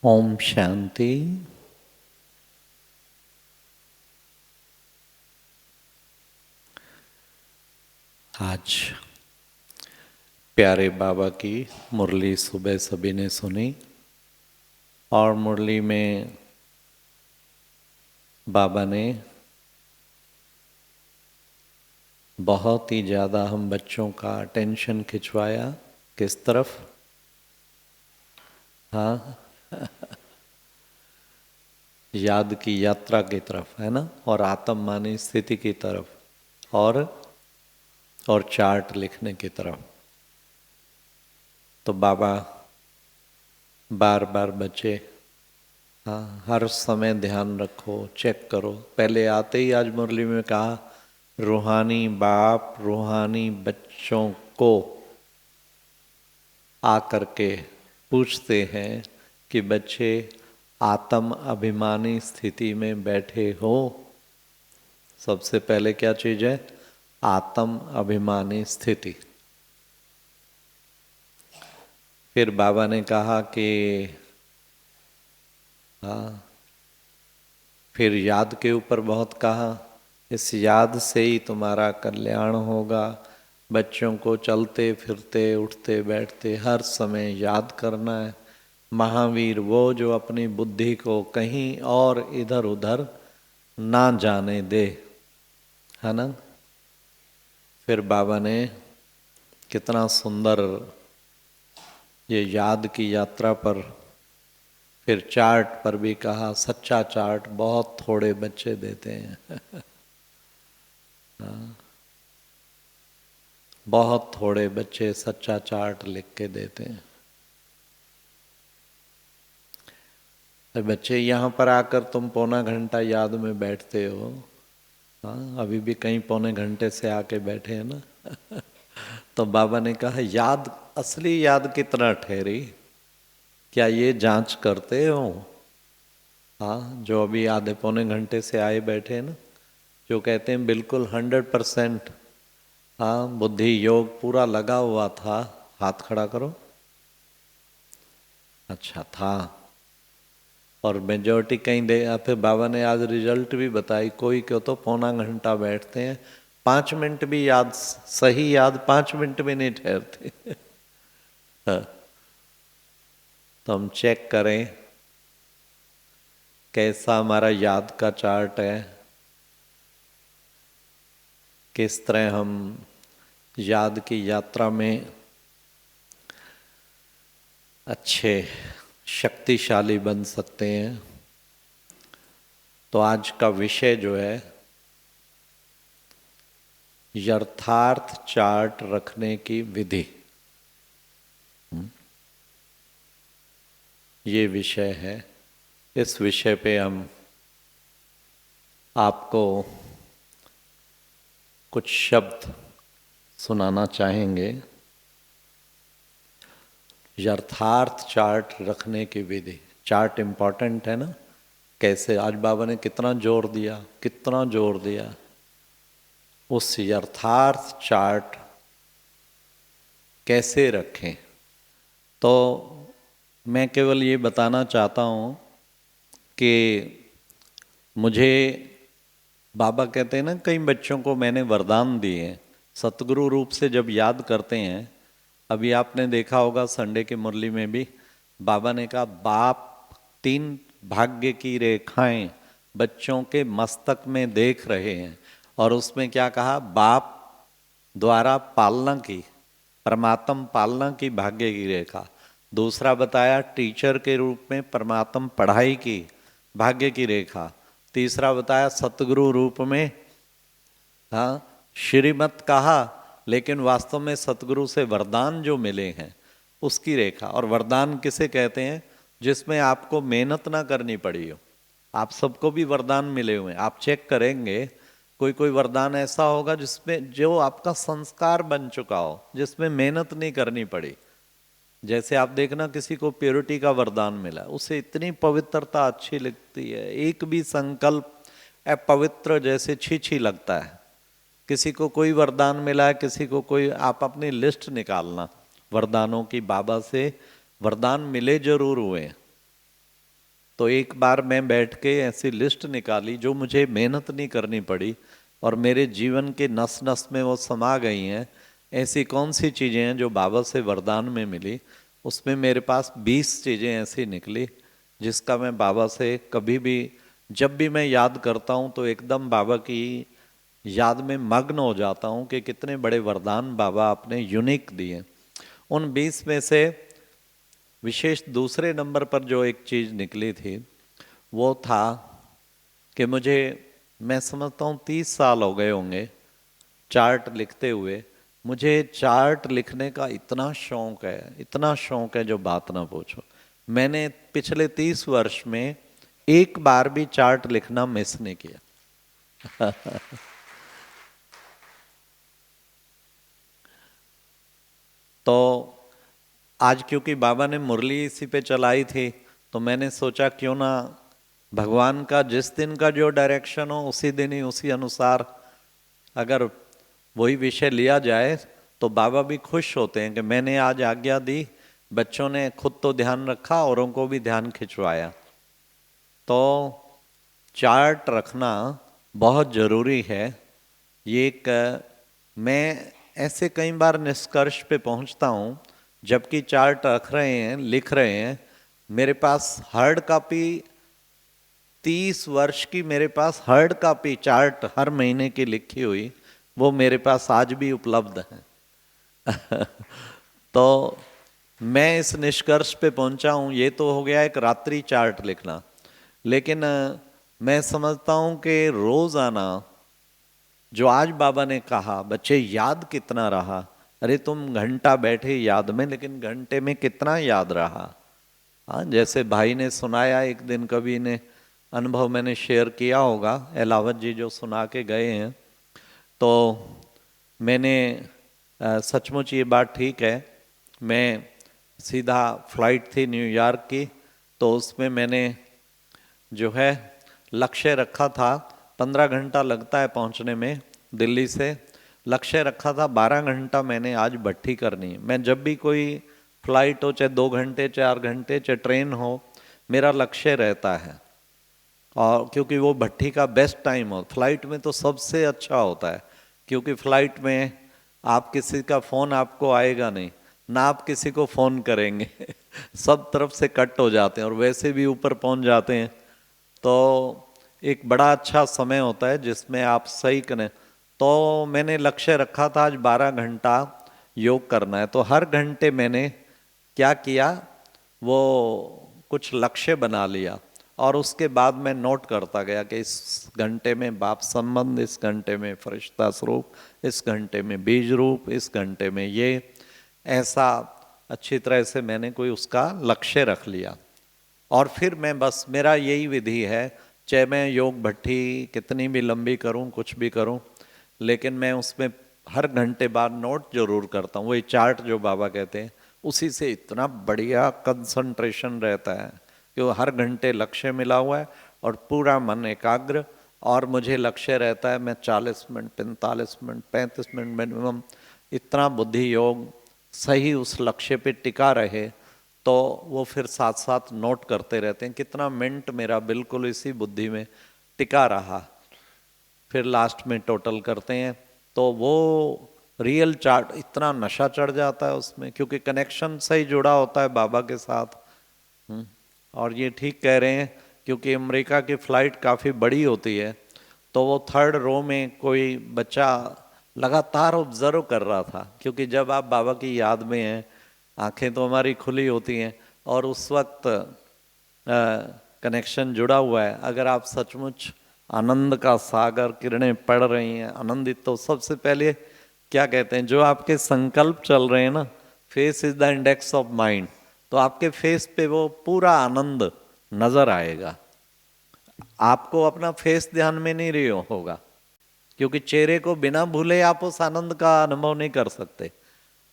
ओम शांति। आज प्यारे बाबा की मुरली सुबह सभी ने सुनी और मुरली में बाबा ने बहुत ही ज़्यादा हम बच्चों का अटेंशन खिंचवाया। किस तरफ? हाँ, याद की यात्रा की तरफ, है ना, और आत्म मानी स्थिति की तरफ और चार्ट लिखने की तरफ। तो बाबा बार बार बच्चे, हाँ, हर समय ध्यान रखो, चेक करो। पहले आते ही आज मुरली में कहा, रूहानी बाप रूहानी बच्चों को आकर के पूछते हैं कि बच्चे आत्म अभिमानी स्थिति में बैठे हो। सबसे पहले क्या चीज है? आत्म अभिमानी स्थिति। फिर बाबा ने कहा कि हाँ, फिर याद के ऊपर बहुत कहा, इस याद से ही तुम्हारा कल्याण होगा। बच्चों को चलते फिरते उठते बैठते हर समय याद करना है। महावीर वो जो अपनी बुद्धि को कहीं और इधर उधर ना जाने दे, है ना। फिर बाबा ने कितना सुंदर ये याद की यात्रा पर, फिर चार्ट पर भी कहा, सच्चा चार्ट बहुत थोड़े बच्चे देते हैं। बहुत थोड़े बच्चे सच्चा चार्ट लिख के देते हैं। तो बच्चे यहाँ पर आकर तुम पौना घंटा याद में बैठते हो। हाँ, अभी भी कहीं पौने घंटे से आके बैठे हैं ना। तो बाबा ने कहा, याद असली याद कितना ठहरी, क्या ये जांच करते हो? हाँ, जो अभी आधे पौने घंटे से आए बैठे हैं ना, जो कहते हैं बिल्कुल 100%, हाँ, बुद्धि योग पूरा लगा हुआ था, हाथ खड़ा करो। अच्छा था। और मेजॉरिटी कहीं दे, फिर बाबा ने आज रिजल्ट भी बताई, कोई क्यों तो पौना घंटा बैठते हैं, 5 मिनट भी याद, सही याद 5 मिनट भी नहीं ठहरते। हाँ, तो हम चेक करें कैसा हमारा याद का चार्ट है, किस तरह हम याद की यात्रा में अच्छे शक्तिशाली बन सकते हैं। तो आज का विषय जो है, यथार्थ चार्ट रखने की विधि, ये विषय है। इस विषय पे हम आपको कुछ शब्द सुनाना चाहेंगे। यथार्थ चार्ट रखने की विधि। चार्ट इम्पोर्टेंट है ना। कैसे? आज बाबा ने कितना जोर दिया, कितना जोर दिया उस यथार्थ चार्ट कैसे रखें। तो मैं केवल ये बताना चाहता हूँ कि मुझे बाबा कहते हैं ना, कई बच्चों को मैंने वरदान दिए हैं सतगुरु रूप से जब याद करते हैं। अभी आपने देखा होगा संडे के मुरली में भी बाबा ने कहा, बाप 3 भाग्य की रेखाएं बच्चों के मस्तक में देख रहे हैं। और उसमें क्या कहा? बाप द्वारा पालना की, परमात्म पालना की भाग्य की रेखा। दूसरा बताया टीचर के रूप में परमात्म पढ़ाई की भाग्य की रेखा। तीसरा बताया सतगुरु रूप में, हाँ, श्रीमत कहा, लेकिन वास्तव में सतगुरु से वरदान जो मिले हैं उसकी रेखा। और वरदान किसे कहते हैं? जिसमें आपको मेहनत ना करनी पड़ी हो। आप सबको भी वरदान मिले हुए हैं, आप चेक करेंगे, कोई कोई वरदान ऐसा होगा जिसमें जो आपका संस्कार बन चुका हो, जिसमें मेहनत नहीं करनी पड़ी। जैसे आप देखना, किसी को प्योरिटी का वरदान मिला, उसे इतनी पवित्रता अच्छी लगती है, एक भी संकल्प अपवित्र जैसे छी छी लगता है। किसी को कोई वरदान मिला है, किसी को कोई, आप अपनी लिस्ट निकालना वरदानों की। बाबा से वरदान मिले जरूर हुए, तो एक बार मैं बैठ के ऐसी लिस्ट निकाली जो मुझे मेहनत नहीं करनी पड़ी और मेरे जीवन के नस नस में वो समा गई हैं। ऐसी कौन सी चीज़ें हैं जो बाबा से वरदान में मिली। उसमें मेरे पास 20 चीज़ें ऐसी निकली जिसका मैं बाबा से कभी भी, जब भी मैं याद करता हूँ तो एकदम बाबा की याद में मग्न हो जाता हूँ कि कितने बड़े वरदान बाबा आपने यूनिक दिए। उन 20 में से विशेष दूसरे नंबर पर जो एक चीज़ निकली थी वो था कि मुझे, मैं समझता हूँ 30 साल हो गए होंगे चार्ट लिखते हुए। मुझे चार्ट लिखने का इतना शौक है, इतना शौक है जो बात ना पूछो। मैंने पिछले 30 वर्ष में एक बार भी चार्ट लिखना मिस नहीं किया। तो आज क्योंकि बाबा ने मुरली इसी पे चलाई थी तो मैंने सोचा क्यों ना भगवान का जिस दिन का जो डायरेक्शन हो उसी दिन ही उसी अनुसार अगर वही विषय लिया जाए तो बाबा भी खुश होते हैं कि मैंने आज आज्ञा दी, बच्चों ने खुद तो ध्यान रखा, औरों को भी ध्यान खिंचवाया। तो चार्ट रखना बहुत ज़रूरी है। ये एक, मैं ऐसे कई बार निष्कर्ष पे पहुंचता हूँ जबकि चार्ट रख रहे हैं, लिख रहे हैं। मेरे पास हार्ड कॉपी 30 वर्ष की, मेरे पास हार्ड कॉपी चार्ट हर महीने की लिखी हुई वो मेरे पास आज भी उपलब्ध है। तो मैं इस निष्कर्ष पे पहुंचा हूँ, ये तो हो गया एक रात्रि चार्ट लिखना, लेकिन मैं समझता हूँ कि रोजाना जो आज बाबा ने कहा, बच्चे याद कितना रहा। अरे तुम घंटा बैठे याद में, लेकिन घंटे में कितना याद रहा। हाँ, जैसे भाई ने सुनाया एक दिन, कभी ने अनुभव मैंने शेयर किया होगा, एलावत जी जो सुना के गए हैं। तो मैंने सचमुच ये बात ठीक है, मैं सीधा फ्लाइट थी न्यूयॉर्क की, तो उसमें मैंने जो है लक्ष्य रखा था, 15 घंटा लगता है पहुंचने में दिल्ली से। लक्ष्य रखा था 12 घंटा मैंने आज भट्ठी करनी है। मैं जब भी कोई फ्लाइट हो, चाहे 2 घंटे 4 घंटे, चाहे ट्रेन हो, मेरा लक्ष्य रहता है। और क्योंकि वो भट्ठी का बेस्ट टाइम हो, फ्लाइट में तो सबसे अच्छा होता है, क्योंकि फ्लाइट में आप किसी का फ़ोन आपको आएगा नहीं, ना आप किसी को फ़ोन करेंगे। सब तरफ से कट हो जाते हैं और वैसे भी ऊपर पहुंच जाते हैं। तो एक बड़ा अच्छा समय होता है जिसमें आप सही करें। तो मैंने लक्ष्य रखा था आज 12 घंटा योग करना है। तो हर घंटे मैंने क्या किया, वो कुछ लक्ष्य बना लिया और उसके बाद मैं नोट करता गया कि इस घंटे में बाप संबंध, इस घंटे में फरिश्ता स्वरूप, इस घंटे में बीज रूप, इस घंटे में ये, ऐसा अच्छी तरह से मैंने कोई उसका लक्ष्य रख लिया। और फिर मैं बस, मेरा यही विधि है, चाहे मैं योग भट्ठी कितनी भी लंबी करूं, कुछ भी करूं, लेकिन मैं उसमें हर घंटे बाद नोट जरूर करता हूँ। वही चार्ट जो बाबा कहते हैं, उसी से इतना बढ़िया कंसंट्रेशन रहता है कि वो हर घंटे लक्ष्य मिला हुआ है और पूरा मन एकाग्र। और मुझे लक्ष्य रहता है मैं 40 मिनट, 45 मिनट, 35 मिनट मिनिमम, इतना बुद्धि योग सही उस लक्ष्य पे टिका रहे। तो वो फिर साथ साथ नोट करते रहते हैं कितना मिनट मेरा बिल्कुल इसी बुद्धि में टिका रहा। फिर लास्ट में टोटल करते हैं तो वो रियल चार्ट, इतना नशा चढ़ जाता है उसमें, क्योंकि कनेक्शन सही जुड़ा होता है बाबा के साथ। और ये ठीक कह रहे हैं, क्योंकि अमेरिका की फ़्लाइट काफ़ी बड़ी होती है, तो वो 3rd रो में कोई बच्चा लगातार ऑब्जर्व कर रहा था, क्योंकि जब आप बाबा की याद में हैं, आंखें तो हमारी खुली होती हैं और उस वक्त कनेक्शन जुड़ा हुआ है। अगर आप सचमुच आनंद का सागर, किरणें पड़ रही हैं आनंदित, तो सबसे पहले क्या कहते हैं, जो आपके संकल्प चल रहे हैं ना, face is the index of mind, तो आपके फेस पे वो पूरा आनंद नजर आएगा। आपको अपना फेस ध्यान में नहीं रही होगा, क्योंकि चेहरे को बिना भूले आप उस आनंद का अनुभव नहीं कर सकते।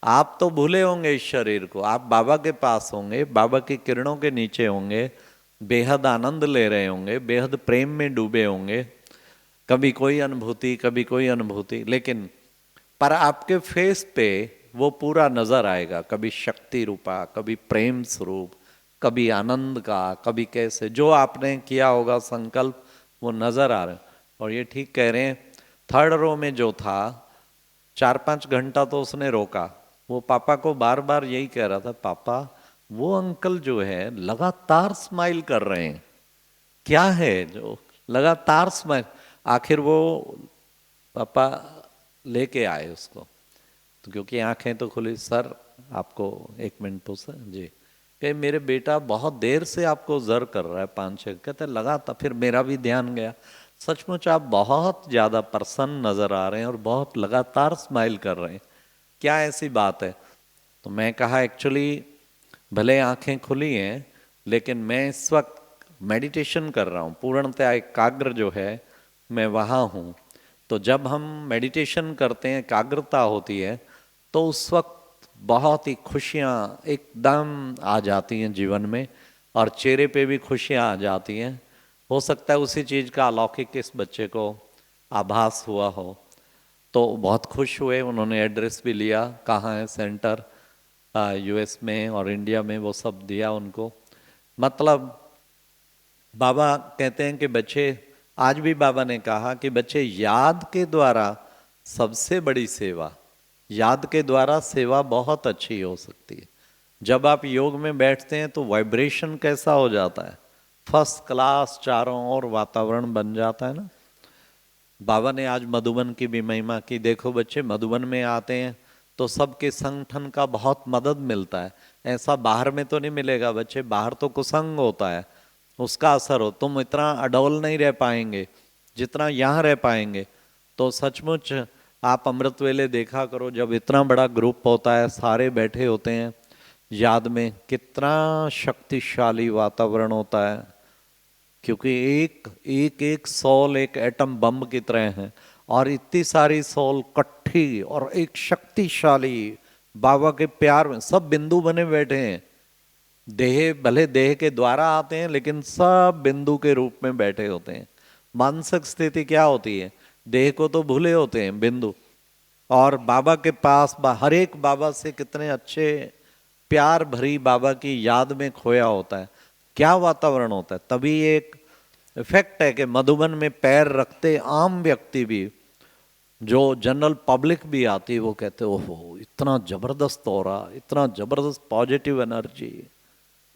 आप तो भूले होंगे इस शरीर को, आप बाबा के पास होंगे, बाबा की किरणों के नीचे होंगे, बेहद आनंद ले रहे होंगे, बेहद प्रेम में डूबे होंगे, कभी कोई अनुभूति कभी कोई अनुभूति, लेकिन पर आपके फेस पे वो पूरा नजर आएगा, कभी शक्ति रूपा, कभी प्रेम स्वरूप, कभी आनंद का, कभी कैसे, जो आपने किया होगा संकल्प वो नजर आ रहा है। और ये ठीक कह रहे हैं, थर्ड रो में जो था 4-5 घंटा तो उसने रोका, वो पापा को बार बार यही कह रहा था, पापा वो अंकल जो है लगातार स्माइल कर रहे हैं, क्या है जो लगातार स्माइल। आखिर वो पापा लेके आए उसको, तो क्योंकि आंखें तो खुली, सर आपको 1 मिनट तो सर जी, कहे मेरे बेटा बहुत देर से आपको जर कर रहा है 5-6, कहते लगाता। फिर मेरा भी ध्यान गया, सचमुच आप बहुत ज़्यादा प्रसन्न नज़र आ रहे हैं और बहुत लगातार स्माइल कर रहे हैं, क्या ऐसी बात है। तो मैं कहा एक्चुअली भले आंखें खुली हैं लेकिन मैं इस वक्त मेडिटेशन कर रहा हूँ, पूर्णतः एकाग्र जो है मैं वहाँ हूँ। तो जब हम मेडिटेशन करते हैं, एकाग्रता होती है, तो उस वक्त बहुत ही खुशियाँ एकदम आ जाती हैं जीवन में, और चेहरे पे भी खुशियाँ आ जाती हैं। हो सकता है उसी चीज़ का अलौकिक इस बच्चे को आभास हुआ हो, तो बहुत खुश हुए। उन्होंने एड्रेस भी लिया, कहाँ है सेंटर, यूएस में और इंडिया में, वो सब दिया उनको। मतलब बाबा कहते हैं कि बच्चे, आज भी बाबा ने कहा कि बच्चे याद के द्वारा सबसे बड़ी सेवा, याद के द्वारा सेवा बहुत अच्छी हो सकती है। जब आप योग में बैठते हैं तो वाइब्रेशन कैसा हो जाता है, फर्स्ट क्लास, चारों ओर वातावरण बन जाता है ना। बाबा ने आज मधुबन की भी महिमा की, देखो बच्चे मधुबन में आते हैं तो सबके संगठन का बहुत मदद मिलता है, ऐसा बाहर में तो नहीं मिलेगा बच्चे, बाहर तो कुसंग होता है, उसका असर हो, तुम इतना अडोल नहीं रह पाएंगे जितना यहाँ रह पाएंगे। तो सचमुच आप अमृत वेले देखा करो, जब इतना बड़ा ग्रुप होता है, सारे बैठे होते हैं याद में, कितना शक्तिशाली वातावरण होता है, क्योंकि एक एक एक सोल एक एटम बम की तरह है, और इतनी सारी सोल इकट्ठी और एक शक्तिशाली बाबा के प्यार में सब बिंदु बने बैठे हैं। देह भले देह के द्वारा आते हैं लेकिन सब बिंदु के रूप में बैठे होते हैं। मानसिक स्थिति क्या होती है, देह को तो भूले होते हैं बिंदु, और बाबा के पास हर एक बाबा से कितने अच्छे प्यार भरी बाबा की याद में खोया होता है, क्या वातावरण होता है। तभी एक इफेक्ट है कि मधुबन में पैर रखते आम व्यक्ति भी, जो जनरल पब्लिक भी आती है, वो कहते ओहो इतना जबरदस्त हो रहा, इतना जबरदस्त पॉजिटिव एनर्जी,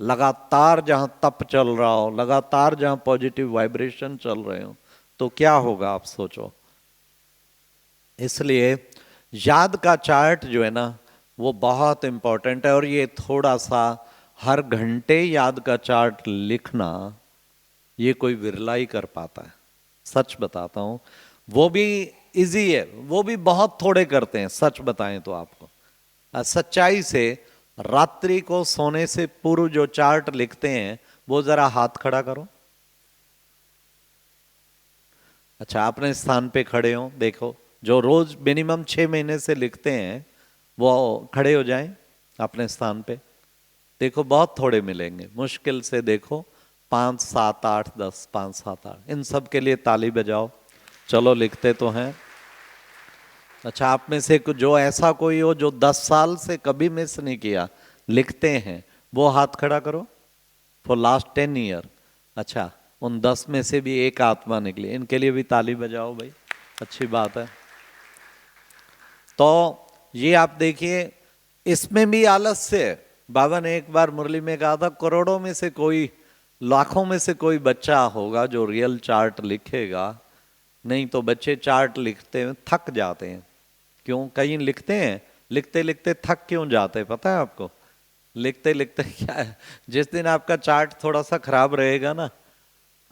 लगातार जहां तप चल रहा हो, लगातार जहां पॉजिटिव वाइब्रेशन चल रहे हो, तो क्या होगा आप सोचो। इसलिए याद का चार्ट जो है ना वो बहुत इंपॉर्टेंट है, और ये थोड़ा सा हर घंटे याद का चार्ट लिखना ये कोई विरला ही कर पाता है, सच बताता हूँ। वो भी इजी है, वो भी बहुत थोड़े करते हैं, सच बताएं तो आपको सच्चाई से। रात्रि को सोने से पूर्व जो चार्ट लिखते हैं वो जरा हाथ खड़ा करो। अच्छा अपने स्थान पे खड़े हो, देखो जो रोज मिनिमम 6 महीने से लिखते हैं वो खड़े हो जाएं अपने स्थान पे। देखो बहुत थोड़े मिलेंगे, मुश्किल से देखो 5, 7, 8, 10, 5, 7, 8, इन सब के लिए ताली बजाओ। चलो लिखते तो हैं। अच्छा आप में से जो ऐसा कोई हो जो 10 साल से कभी मिस नहीं किया, लिखते हैं, वो हाथ खड़ा करो फॉर लास्ट 10 ईयर। अच्छा उन 10 में से भी एक आत्मा निकली, इनके लिए भी ताली बजाओ भाई, अच्छी बात है। तो ये आप देखिए, इसमें भी आलस्य है। बाबा ने एक बार मुरली में कहा था, करोड़ों में से कोई, लाखों में से कोई बच्चा होगा जो रियल चार्ट लिखेगा, नहीं तो बच्चे चार्ट लिखते हैं थक जाते हैं। क्यों, कहीं लिखते हैं, लिखते लिखते थक क्यों जाते हैं पता है आपको। लिखते लिखते क्या है, जिस दिन आपका चार्ट थोड़ा सा खराब रहेगा ना,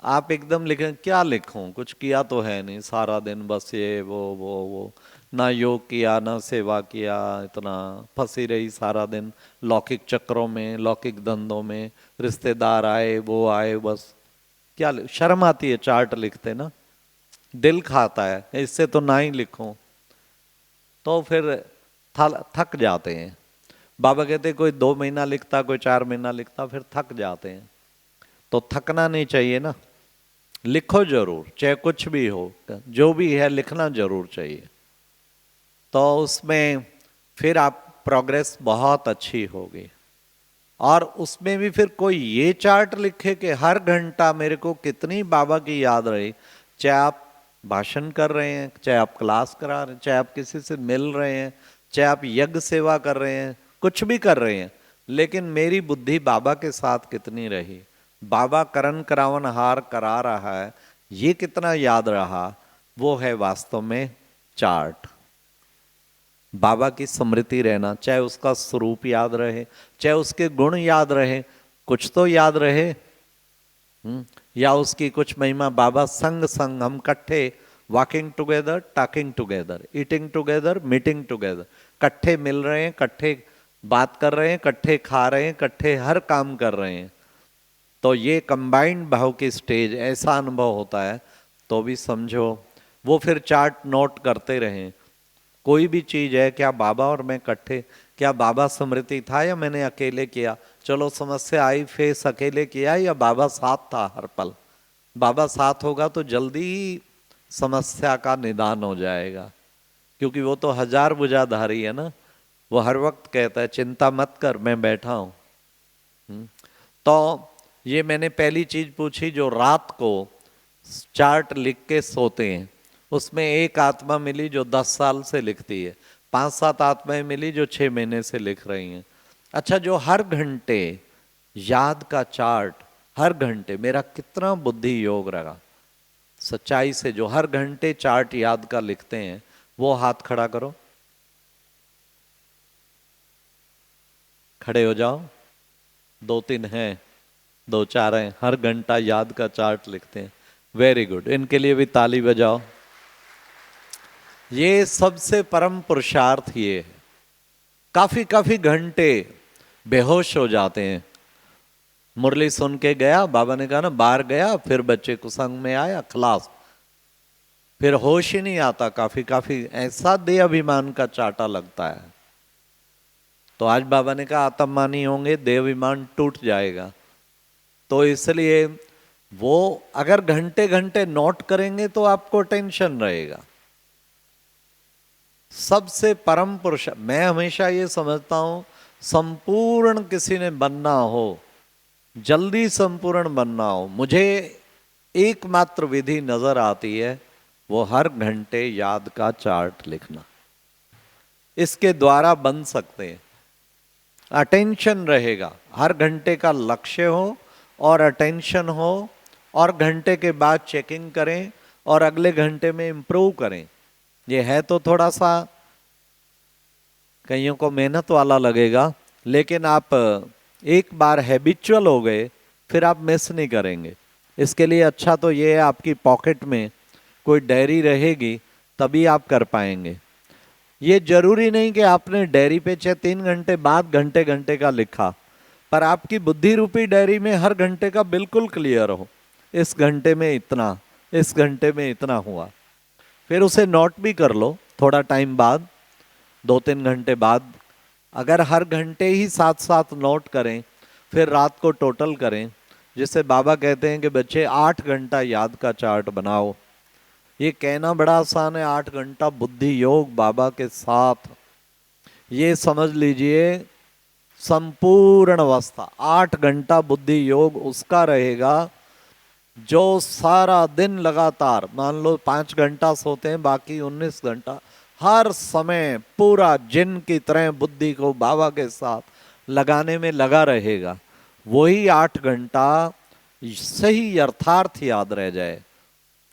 आप एकदम लिखें क्या लिखूं, कुछ किया तो है नहीं, सारा दिन बस ये वो ना योग किया ना सेवा किया, इतना फंसी रही सारा दिन लौकिक चक्रों में, लौकिक धंधों में, रिश्तेदार आए वो आए, बस क्या शर्म आती है चार्ट लिखते ना, दिल खाता है इससे तो ना ही लिखूं, तो फिर थक जाते हैं। बाबा कहते कोई 2 महीना लिखता, कोई 4 महीना लिखता, फिर थक जाते हैं। तो थकना नहीं चाहिए ना, लिखो जरूर, चाहे कुछ भी हो, जो भी है लिखना जरूर चाहिए। तो उसमें फिर आप प्रोग्रेस बहुत अच्छी होगी। और उसमें भी फिर कोई ये चार्ट लिखे कि हर घंटा मेरे को कितनी बाबा की याद रही, चाहे आप भाषण कर रहे हैं, चाहे आप क्लास करा रहे हैं, चाहे आप किसी से मिल रहे हैं, चाहे आप यज्ञ सेवा कर रहे हैं, कुछ भी कर रहे हैं, लेकिन मेरी बुद्धि बाबा के साथ कितनी रही, बाबा करण करावन हार करा रहा है, ये कितना याद रहा, वो है वास्तव में चार्ट। बाबा की स्मृति रहना, चाहे उसका स्वरूप याद रहे, चाहे उसके गुण याद रहे, कुछ तो याद रहे, या उसकी कुछ महिमा। बाबा संग संग हम इकट्ठे, walking together, talking together, eating together, meeting together, इकट्ठे मिल रहे हैं, इकट्ठे बात कर रहे हैं, इकट्ठे खा रहे हैं, इकट्ठे हर काम कर रहे हैं। तो ये कंबाइंड भाव की स्टेज ऐसा अनुभव होता है, तो भी समझो वो फिर चार्ट नोट करते रहें। कोई भी चीज है, क्या बाबा और मैं इकट्ठे, क्या बाबा स्मृति था या मैंने अकेले किया, चलो समस्या आई फेस अकेले किया या बाबा साथ था हर पल। बाबा साथ होगा तो जल्दी ही समस्या का निदान हो जाएगा, क्योंकि वो तो हजार भुजाधारी है ना, वो हर वक्त कहता है चिंता मत कर मैं बैठा हूं। तो ये मैंने पहली चीज पूछी, जो रात को चार्ट लिख के सोते हैं, उसमें एक आत्मा मिली जो 10 साल से लिखती है, 5-7 आत्माएं मिली जो 6 महीने से लिख रही हैं। अच्छा, जो हर घंटे याद का चार्ट, हर घंटे मेरा कितना बुद्धि योग रहा, सच्चाई से जो हर घंटे चार्ट याद का लिखते हैं, वो हाथ खड़ा करो, खड़े हो जाओ। 2-3 हैं, 2-4 हैं, हर घंटा याद का चार्ट लिखते हैं, वेरी गुड, इनके लिए भी ताली बजाओ। ये सबसे परम पुरुषार्थ ये है। काफी काफी घंटे बेहोश हो जाते हैं, मुरली सुन के गया, बाबा ने कहा ना बाहर गया, फिर बच्चे को संग में आया, खलास, फिर होश ही नहीं आता, काफी काफी ऐसा देह अभिमान का चाटा लगता है। तो आज बाबा ने कहा आत्ममानी होंगे देह अभिमान टूट जाएगा, तो इसलिए वो अगर घंटे घंटे नोट करेंगे तो आपको टेंशन रहेगा। सबसे परम पुरुष, मैं हमेशा ये समझता हूं, संपूर्ण किसी ने बनना हो, जल्दी संपूर्ण बनना हो, मुझे एकमात्र विधि नजर आती है, वो हर घंटे याद का चार्ट लिखना। इसके द्वारा बन सकते हैं, अटेंशन रहेगा, हर घंटे का लक्ष्य हो और अटेंशन हो, और घंटे के बाद चेकिंग करें और अगले घंटे में इंप्रूव करें। ये है तो थोड़ा सा कईयों को मेहनत वाला लगेगा, लेकिन आप एक बार हैबिचुअल हो गए फिर आप मिस नहीं करेंगे। इसके लिए अच्छा तो ये है आपकी पॉकेट में कोई डायरी रहेगी, तभी आप कर पाएंगे। ये जरूरी नहीं कि आपने डायरी पे 3 घंटे बाद घंटे घंटे का लिखा, पर आपकी बुद्धि रूपी डायरी में हर घंटे का बिल्कुल क्लियर हो, इस घंटे में इतना, इस घंटे में इतना हुआ, फिर उसे नोट भी कर लो थोड़ा टाइम बाद, 2-3 घंटे बाद। अगर हर घंटे ही साथ साथ नोट करें, फिर रात को टोटल करें, जिससे बाबा कहते हैं कि बच्चे 8 घंटा याद का चार्ट बनाओ। ये कहना बड़ा आसान है, 8 घंटा बुद्धि योग बाबा के साथ, ये समझ लीजिए संपूर्ण अवस्था 8 घंटा बुद्धि योग उसका रहेगा जो सारा दिन लगातार, मान लो 5 घंटा सोते हैं, बाकी 19 घंटा हर समय पूरा जिन की तरह बुद्धि को बाबा के साथ लगाने में लगा रहेगा। वही 8 घंटा सही यथार्थ याद रह जाए,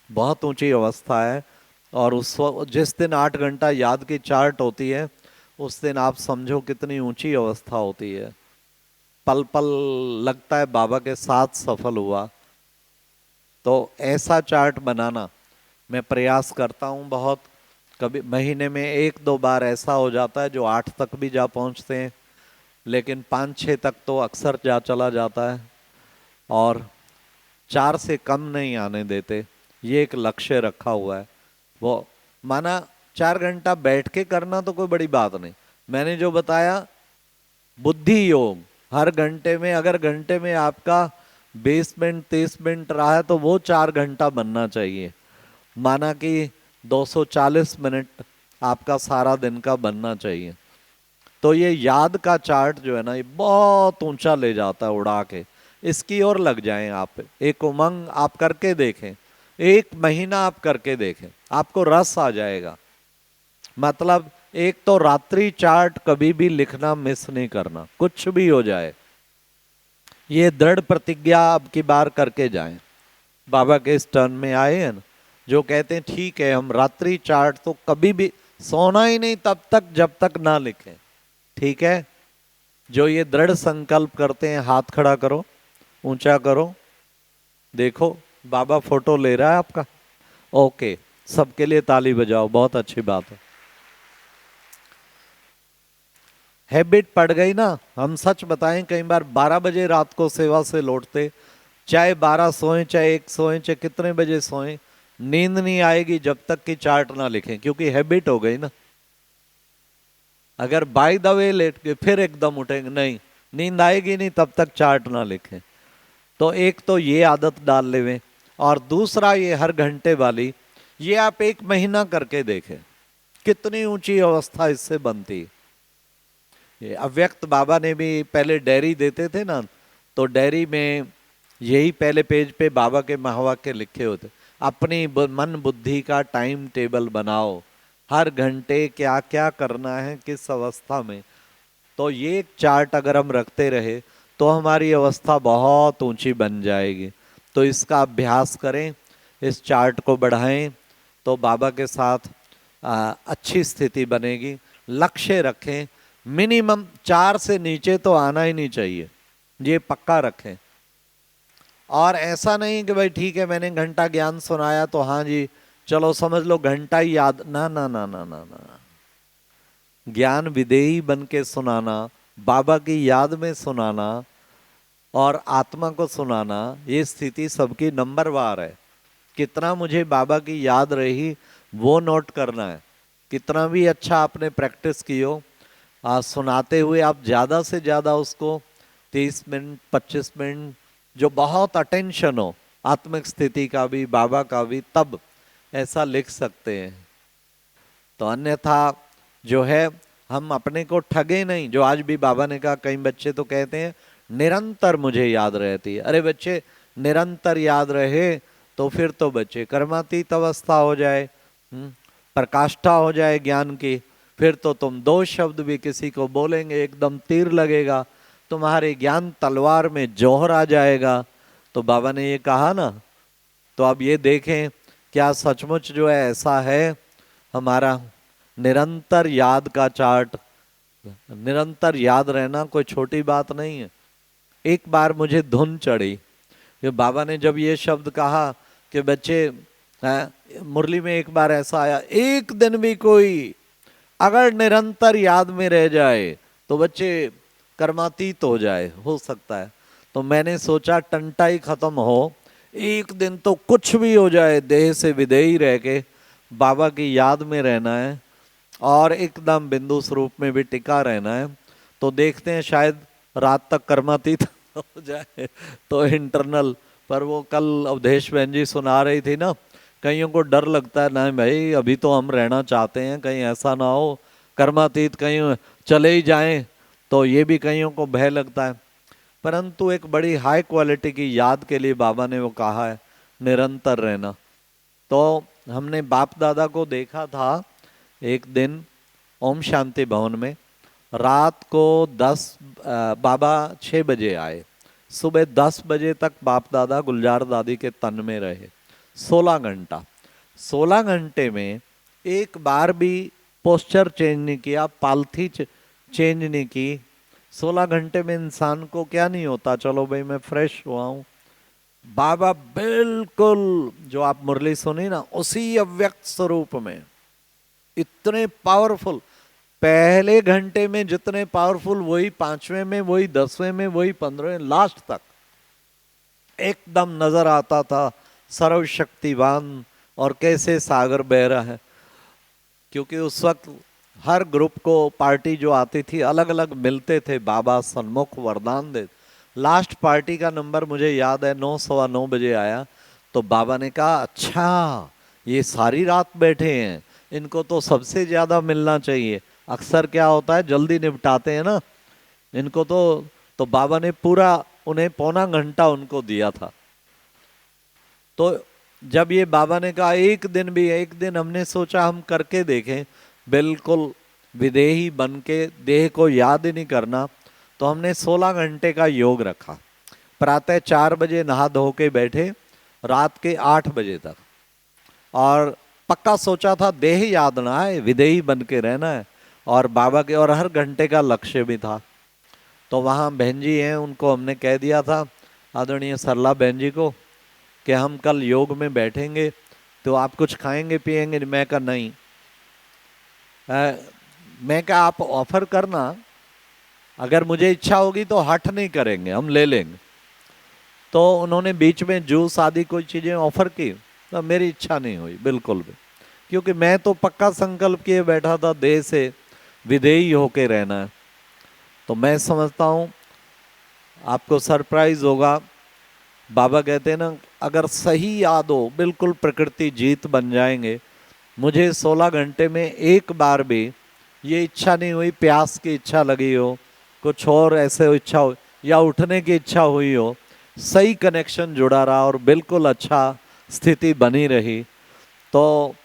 बहुत ऊंची अवस्था है। और उस जिस दिन 8 घंटा याद की चार्ट होती है, उस दिन आप समझो कितनी ऊंची अवस्था होती है, पल पल लगता है बाबा के साथ सफल हुआ। तो ऐसा चार्ट बनाना मैं प्रयास करता हूँ बहुत, कभी महीने में 1-2 बार ऐसा हो जाता है जो 8 तक भी जा पहुँचते हैं, लेकिन 5-6 तक तो अक्सर जा चला जाता है, और 4 से कम नहीं आने देते, ये एक लक्ष्य रखा हुआ है। वो माना 4 घंटा बैठ के करना तो कोई बड़ी बात नहीं, मैंने जो बताया बुद्धि योग हर घंटे में, अगर घंटे में आपका 20 मिनट 30 मिनट रहा है तो वो 4 घंटा बनना चाहिए। माना कि 240 मिनट आपका सारा दिन का बनना चाहिए। तो ये याद का चार्ट जो है ना, ये बहुत ऊंचा ले जाता है उड़ा के। इसकी ओर लग जाएं आप, एक उमंग आप करके देखें, 1 महीना आप करके देखें, आपको रस आ जाएगा। मतलब एक तो रात्रि चार्ट कभी भी लिखना मिस नहीं करना, कुछ भी हो जाए, ये दृढ़ प्रतिज्ञा अब की बार करके जाएं। बाबा के इस टर्न में आए हैं ना, जो कहते हैं ठीक है हम रात्रि चार्ट तो कभी भी सोना ही नहीं तब तक जब तक ना लिखें, ठीक है। जो ये दृढ़ संकल्प करते हैं हाथ खड़ा करो, ऊंचा करो, देखो बाबा फोटो ले रहा है आपका। ओके, सबके लिए ताली बजाओ, बहुत अच्छी बात है। हैबिट पड़ गई ना। हम सच बताएं, कई बार 12 बजे रात को सेवा से लौटते, चाहे 12 सोएं चाहे 1 सोएं चाहे कितने बजे सोएं, नींद नहीं आएगी जब तक कि चार्ट ना लिखें, क्योंकि हैबिट हो गई ना। अगर बाय द वे लेट के फिर एकदम उठेंगे, नहीं, नींद आएगी नहीं तब तक चार्ट ना लिखें। तो एक तो ये आदत डाल लेवें, और दूसरा ये हर घंटे वाली, ये आप 1 महीना करके देखें कितनी ऊंची अवस्था इससे बनती है। ये अव्यक्त बाबा ने भी पहले डायरी देते थे ना, तो डायरी में यही पहले पेज पे बाबा के महावाक्य लिखे होते, अपनी मन बुद्धि का टाइम टेबल बनाओ, हर घंटे क्या क्या करना है किस अवस्था में। तो ये एक चार्ट अगर हम रखते रहे तो हमारी अवस्था बहुत ऊंची बन जाएगी। तो इसका अभ्यास करें, इस चार्ट को बढ़ाएं, तो बाबा के साथ अच्छी स्थिति बनेगी। लक्ष्य रखें, मिनिमम 4 से नीचे तो आना ही नहीं चाहिए, ये पक्का रखें। और ऐसा नहीं कि भाई ठीक है मैंने घंटा ज्ञान सुनाया तो हाँ जी चलो समझ लो घंटा ही याद, ना ना ना ना ना ना। ज्ञान विदेही बन के सुनाना, बाबा की याद में सुनाना और आत्मा को सुनाना, ये स्थिति सबकी नंबरवार है। कितना मुझे बाबा की याद रही वो नोट करना है। कितना भी अच्छा आपने प्रैक्टिस की हो, सुनाते हुए आप ज़्यादा से ज़्यादा उसको 30 मिनट 25 मिनट, जो बहुत अटेंशन हो आत्मिक स्थिति का भी बाबा का भी, तब ऐसा लिख सकते हैं। तो अन्यथा जो है हम अपने को ठगे नहीं। जो आज भी बाबा ने कहा, कई बच्चे तो कहते हैं निरंतर मुझे याद रहती है। अरे बच्चे, निरंतर याद रहे तो फिर तो बच्चे कर्मातीत अवस्था हो जाए, प्रकाष्ठा हो जाए ज्ञान की, फिर तो तुम 2 शब्द भी किसी को बोलेंगे एकदम तीर लगेगा, तुम्हारे ज्ञान तलवार में जौहर आ जाएगा। तो बाबा ने ये कहा ना, तो अब ये देखें क्या सचमुच जो है ऐसा है। हमारा निरंतर याद का चार्ट, निरंतर याद रहना कोई छोटी बात नहीं है। एक बार मुझे धुन चढ़ी कि बाबा ने जब ये शब्द कहा कि बच्चे, मुरली में एक बार ऐसा आया, एक दिन भी कोई अगर निरंतर याद में रह जाए तो बच्चे कर्मातीत हो जाए, हो सकता है। तो मैंने सोचा टंटा ही खत्म हो, एक दिन तो कुछ भी हो जाए, देह से विदेही रह के बाबा की याद में रहना है और एकदम बिंदु स्वरूप में भी टिका रहना है। तो देखते हैं शायद रात तक कर्मातीत हो जाए तो इंटरनल। पर वो कल अवधेश बहन जी सुना रही थी ना, कईयों को डर लगता है, नहीं भाई अभी तो हम रहना चाहते हैं, कहीं ऐसा ना हो कर्मातीत कहीं चले ही जाएं, तो ये भी कईयों को भय लगता है। परंतु एक बड़ी हाई क्वालिटी की याद के लिए बाबा ने वो कहा है निरंतर रहना। तो हमने बाप दादा को देखा था एक दिन ओम शांति भवन में, रात को 10 बाबा 6 बजे आए, सुबह 10 बजे तक बाप दादा गुलजार दादी के तन में रहे, 16 घंटा। 16 घंटे में एक बार भी पोस्चर चेंज नहीं किया, पालथी चेंज नहीं की। 16 घंटे में इंसान को क्या नहीं होता, चलो भाई मैं फ्रेश हुआ हूँ। बाबा बिल्कुल जो आप मुरली सुनी ना, उसी अव्यक्त स्वरूप में, इतने पावरफुल। पहले घंटे में जितने पावरफुल वही 5वें में, वही 10वें में, वही 15वें, लास्ट तक एकदम नजर आता था सर्वशक्तिवान और कैसे सागर बह रहा है। क्योंकि उस वक्त हर ग्रुप को पार्टी जो आती थी अलग अलग मिलते थे, बाबा सन्मुख वरदान दे। लास्ट पार्टी का नंबर मुझे याद है 9 सवा 9 बजे आया। तो बाबा ने कहा अच्छा ये सारी रात बैठे हैं, इनको तो सबसे ज्यादा मिलना चाहिए। अक्सर क्या होता है, जल्दी निपटाते हैं ना इनको। तो बाबा ने पूरा उन्हें पौना घंटा उनको दिया था। तो जब ये बाबा ने कहा एक दिन भी, एक दिन हमने सोचा हम करके देखें, बिल्कुल विदेही बन के देह को याद ही नहीं करना। तो हमने 16 घंटे का योग रखा। प्रातः 4 बजे नहा धो के बैठे, रात के 8 बजे तक। और पक्का सोचा था देह याद ना आए, विदेही बन के रहना है। और बाबा के और हर घंटे का लक्ष्य भी था। तो वहाँ बहन जी हैं, उनको हमने कह दिया था, आदरणीय सरला बहन जी को, कि हम कल योग में बैठेंगे तो आप कुछ खाएंगे पिएंगे? मैं कहा नहीं। मैं कहा आप ऑफर करना, अगर मुझे इच्छा होगी तो हठ नहीं करेंगे, हम ले लेंगे। तो उन्होंने बीच में जूस आदि कोई चीज़ें ऑफर की, तो मेरी इच्छा नहीं हुई बिल्कुल भी, क्योंकि मैं तो पक्का संकल्प किए बैठा था देह से विदेही होके रहना है। तो मैं समझता हूँ आपको सरप्राइज होगा। बाबा कहते हैं ना, अगर सही याद हो बिल्कुल प्रकृति जीत बन जाएंगे। मुझे 16 घंटे में एक बार भी ये इच्छा नहीं हुई, प्यास की इच्छा लगी हो, कुछ और ऐसे इच्छा हो, या उठने की इच्छा हुई हो। सही कनेक्शन जुड़ा रहा और बिल्कुल अच्छा स्थिति बनी रही। तो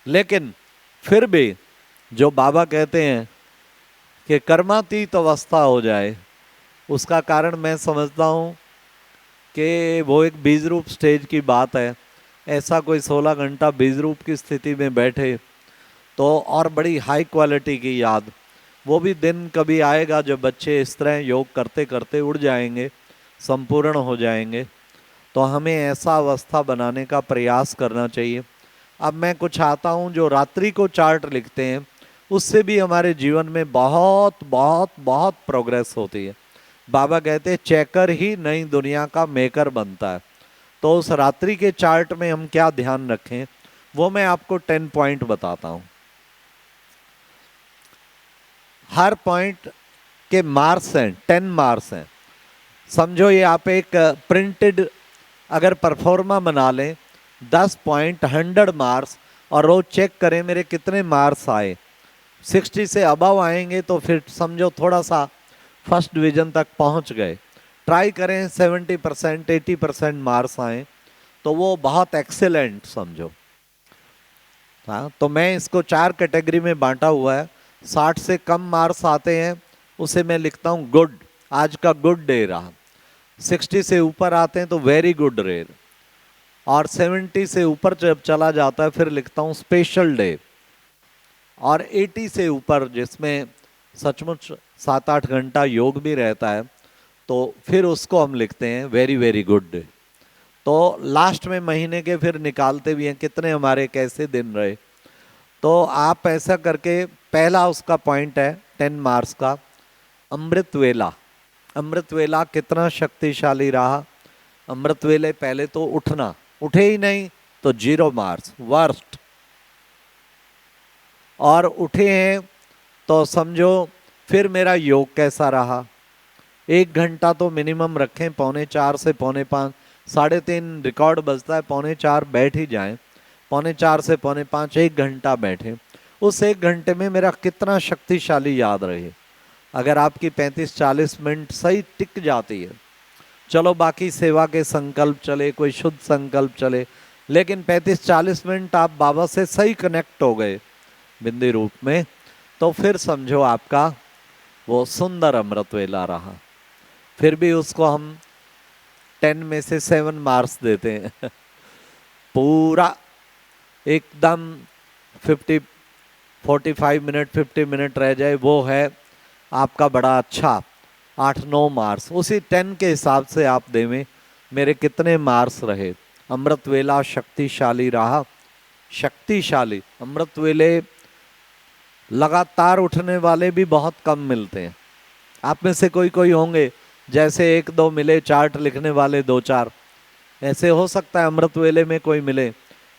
लेकिन फिर भी जो बाबा कहते हैं कि कर्मातीत अवस्था हो जाए, उसका कारण मैं समझता हूँ कि वो एक बीज रूप स्टेज की बात है। ऐसा कोई 16 घंटा बीज रूप की स्थिति में बैठे तो और बड़ी हाई क्वालिटी की याद। वो भी दिन कभी आएगा जब बच्चे इस तरह योग करते करते उड़ जाएंगे, संपूर्ण हो जाएंगे। तो हमें ऐसा अवस्था बनाने का प्रयास करना चाहिए। अब मैं कुछ आता हूँ जो रात्रि को चार्ट लिखते हैं, उससे भी हमारे जीवन में बहुत बहुत बहुत प्रोग्रेस होती है। बाबा कहते हैं चेकर ही नई दुनिया का मेकर बनता है। तो उस रात्रि के चार्ट में हम क्या ध्यान रखें, वो मैं आपको 10 पॉइंट बताता हूँ। हर पॉइंट के मार्क्स हैं, 10 मार्क्स हैं। समझो ये आप एक प्रिंटेड अगर परफॉर्मा बना लें, 10 पॉइंट 100 मार्क्स, और रोज चेक करें मेरे कितने मार्क्स आए। 60 से अबव आएंगे तो फिर समझो थोड़ा सा फर्स्ट डिवीजन तक पहुंच गए। ट्राई करें 70% 80% मार्क्स आए तो वो बहुत एक्सेलेंट समझो। हाँ, तो मैं इसको 4 कैटेगरी में बांटा हुआ है। 60 से कम मार्क्स आते हैं उसे मैं लिखता हूँ गुड, आज का गुड डे रहा। 60 से ऊपर आते हैं तो वेरी गुड डे, और 70 से ऊपर जब चला जाता है फिर लिखता हूँ स्पेशल डे। और 80 से ऊपर जिसमें सचमुच 7-8 घंटा योग भी रहता है तो फिर उसको हम लिखते हैं वेरी वेरी गुड डे। तो लास्ट में महीने के फिर निकालते भी हैं कितने हमारे कैसे दिन रहे। तो आप ऐसा करके, पहला उसका पॉइंट है 10 मार्क्स का, अमृत वेला। अमृत वेला कितना शक्तिशाली रहा। अमृत वेले पहले तो उठना, उठे ही नहीं तो 0 मार्क्स, वर्स्ट। और उठे हैं तो समझो फिर मेरा योग कैसा रहा। 1 घंटा तो मिनिमम रखें, 3:45 से 4:45, 3:30 रिकॉर्ड बजता है, 4:45 बैठ ही जाएं। 4:45 से 4:45 1 घंटा बैठे। उस 1 घंटे में मेरा कितना शक्तिशाली याद रहे। अगर आपकी 35-40 मिनट सही टिक जाती है, चलो बाकी सेवा के संकल्प चले, कोई शुद्ध संकल्प चले, लेकिन 35-40 मिनट आप बाबा से सही कनेक्ट हो गए बिंदी रूप में, तो फिर समझो आपका वो सुंदर अमृत वेला रहा। फिर भी उसको हम 10 में से 7 मार्क्स देते हैं। पूरा एकदम 45 मिनट 50 मिनट रह जाए वो है आपका बड़ा अच्छा 8-9 मार्क्स। उसी 10 के हिसाब से आप देवें मेरे कितने मार्क्स रहे। अमृत वेला शक्तिशाली रहा, शक्तिशाली। अमृत वेले लगातार उठने वाले भी बहुत कम मिलते हैं। आप में से कोई कोई होंगे जैसे 1-2 मिले, चार्ट लिखने वाले 2-4, ऐसे हो सकता है अमृत वेले में कोई मिले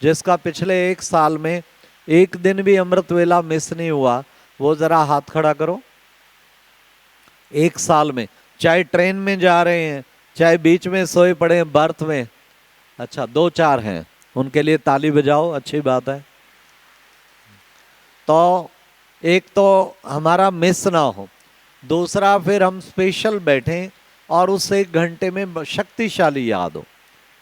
जिसका पिछले 1 साल में 1 दिन भी अमृत वेला मिस नहीं हुआ। वो जरा हाथ खड़ा करो। 1 साल में, चाहे ट्रेन में जा रहे हैं, चाहे बीच में सोए पड़े हैं बर्थ में। अच्छा 2-4 हैं, उनके लिए ताली बजाओ, अच्छी बात है। तो एक तो हमारा मिस ना हो, दूसरा फिर हम स्पेशल बैठें और उस 1 घंटे में शक्तिशाली याद हो।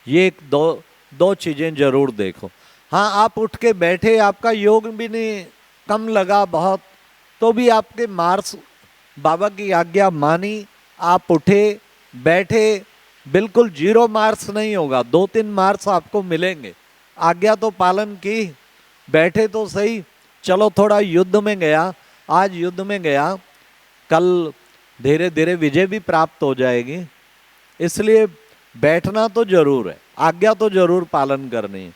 ये एक दो दो चीजें जरूर देखो। हाँ, आप उठ के बैठे, आपका योग भी नहीं कम लगा बहुत, तो भी आपके मार्क्स, बाबा की आज्ञा मानी, आप उठे बैठे, बिल्कुल 0 मार्क्स नहीं होगा, 2-3 मार्क्स आपको मिलेंगे। आज्ञा तो पालन की, बैठे तो सही, चलो थोड़ा युद्ध में गया, आज युद्ध में गया, कल धीरे धीरे विजय भी प्राप्त हो जाएगी। इसलिए बैठना तो जरूर है, आज्ञा तो जरूर पालन करनी है।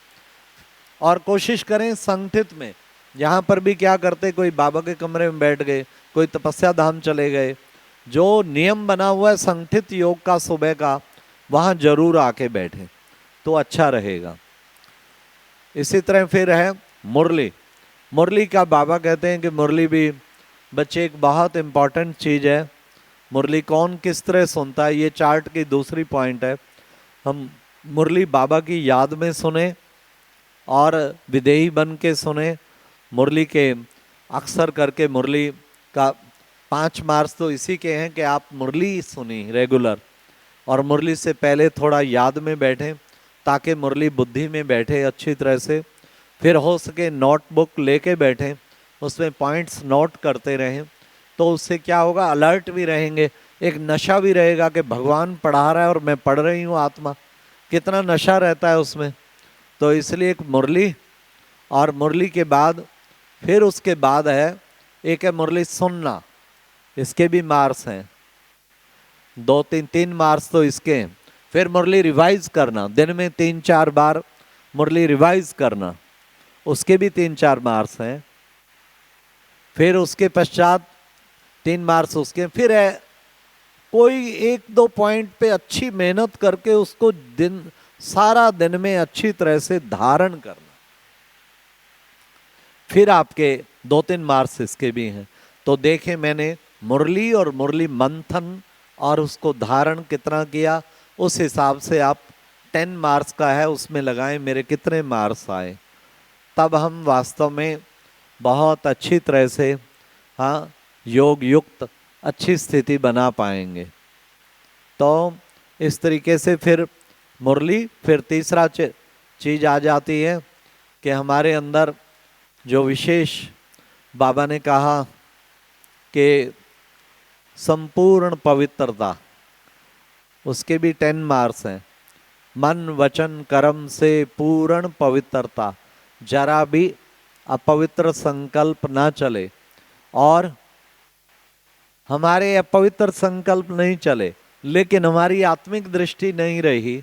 और कोशिश करें संगठित में, यहाँ पर भी क्या करते, कोई बाबा के कमरे में बैठ गए, कोई तपस्या धाम चले गए, जो नियम बना हुआ है संगठित योग का सुबह का, वहाँ जरूर आके बैठे तो अच्छा रहेगा। इसी तरह फिर है मुरली। मुरली का बाबा कहते हैं कि मुरली भी बच्चे एक बहुत इम्पॉर्टेंट चीज़ है। मुरली कौन किस तरह सुनता है, ये चार्ट की दूसरी पॉइंट है। हम मुरली बाबा की याद में सुने और विदेही बन के सुने। मुरली के अक्सर करके मुरली का 5 मार्क्स तो इसी के हैं कि आप मुरली सुनी रेगुलर, और मुरली से पहले थोड़ा याद में बैठें ताकि मुरली बुद्धि में बैठे अच्छी तरह से। फिर हो सके नोटबुक लेके बैठें, उसमें पॉइंट्स नोट करते रहें, तो उससे क्या होगा, अलर्ट भी रहेंगे, एक नशा भी रहेगा कि भगवान पढ़ा रहा है और मैं पढ़ रही हूँ। आत्मा कितना नशा रहता है उसमें। तो इसलिए एक मुरली, और मुरली के बाद फिर उसके बाद है एक है मुरली सुनना, इसके भी मार्क्स हैं 2-3 मार्क्स तो इसके हैं। फिर मुरली रिवाइज करना, दिन में 3-4 बार मुरली रिवाइज करना, उसके भी 3-4 मार्क्स हैं। फिर उसके पश्चात 3 मार्क्स उसके। फिर है कोई 1-2 पॉइंट पे अच्छी मेहनत करके उसको दिन सारा दिन में अच्छी तरह से धारण करना, फिर आपके 2-3 मार्क्स इसके भी हैं। तो देखें मैंने मुरली और मुरली मंथन और उसको धारण कितना किया, उस हिसाब से आप 10 मार्क्स का है उसमें लगाएं मेरे कितने मार्क्स आए, तब हम वास्तव में बहुत अच्छी तरह से हाँ योग युक्त अच्छी स्थिति बना पाएंगे। तो इस तरीके से फिर मुरली, फिर तीसरा चीज आ जाती है कि हमारे अंदर जो विशेष बाबा ने कहा कि संपूर्ण पवित्रता, उसके भी 10 मार्क्स हैं। मन वचन कर्म से पूर्ण पवित्रता, जरा भी अपवित्र संकल्प ना चले, और हमारे अपवित्र संकल्प नहीं चले लेकिन हमारी आत्मिक दृष्टि नहीं रही,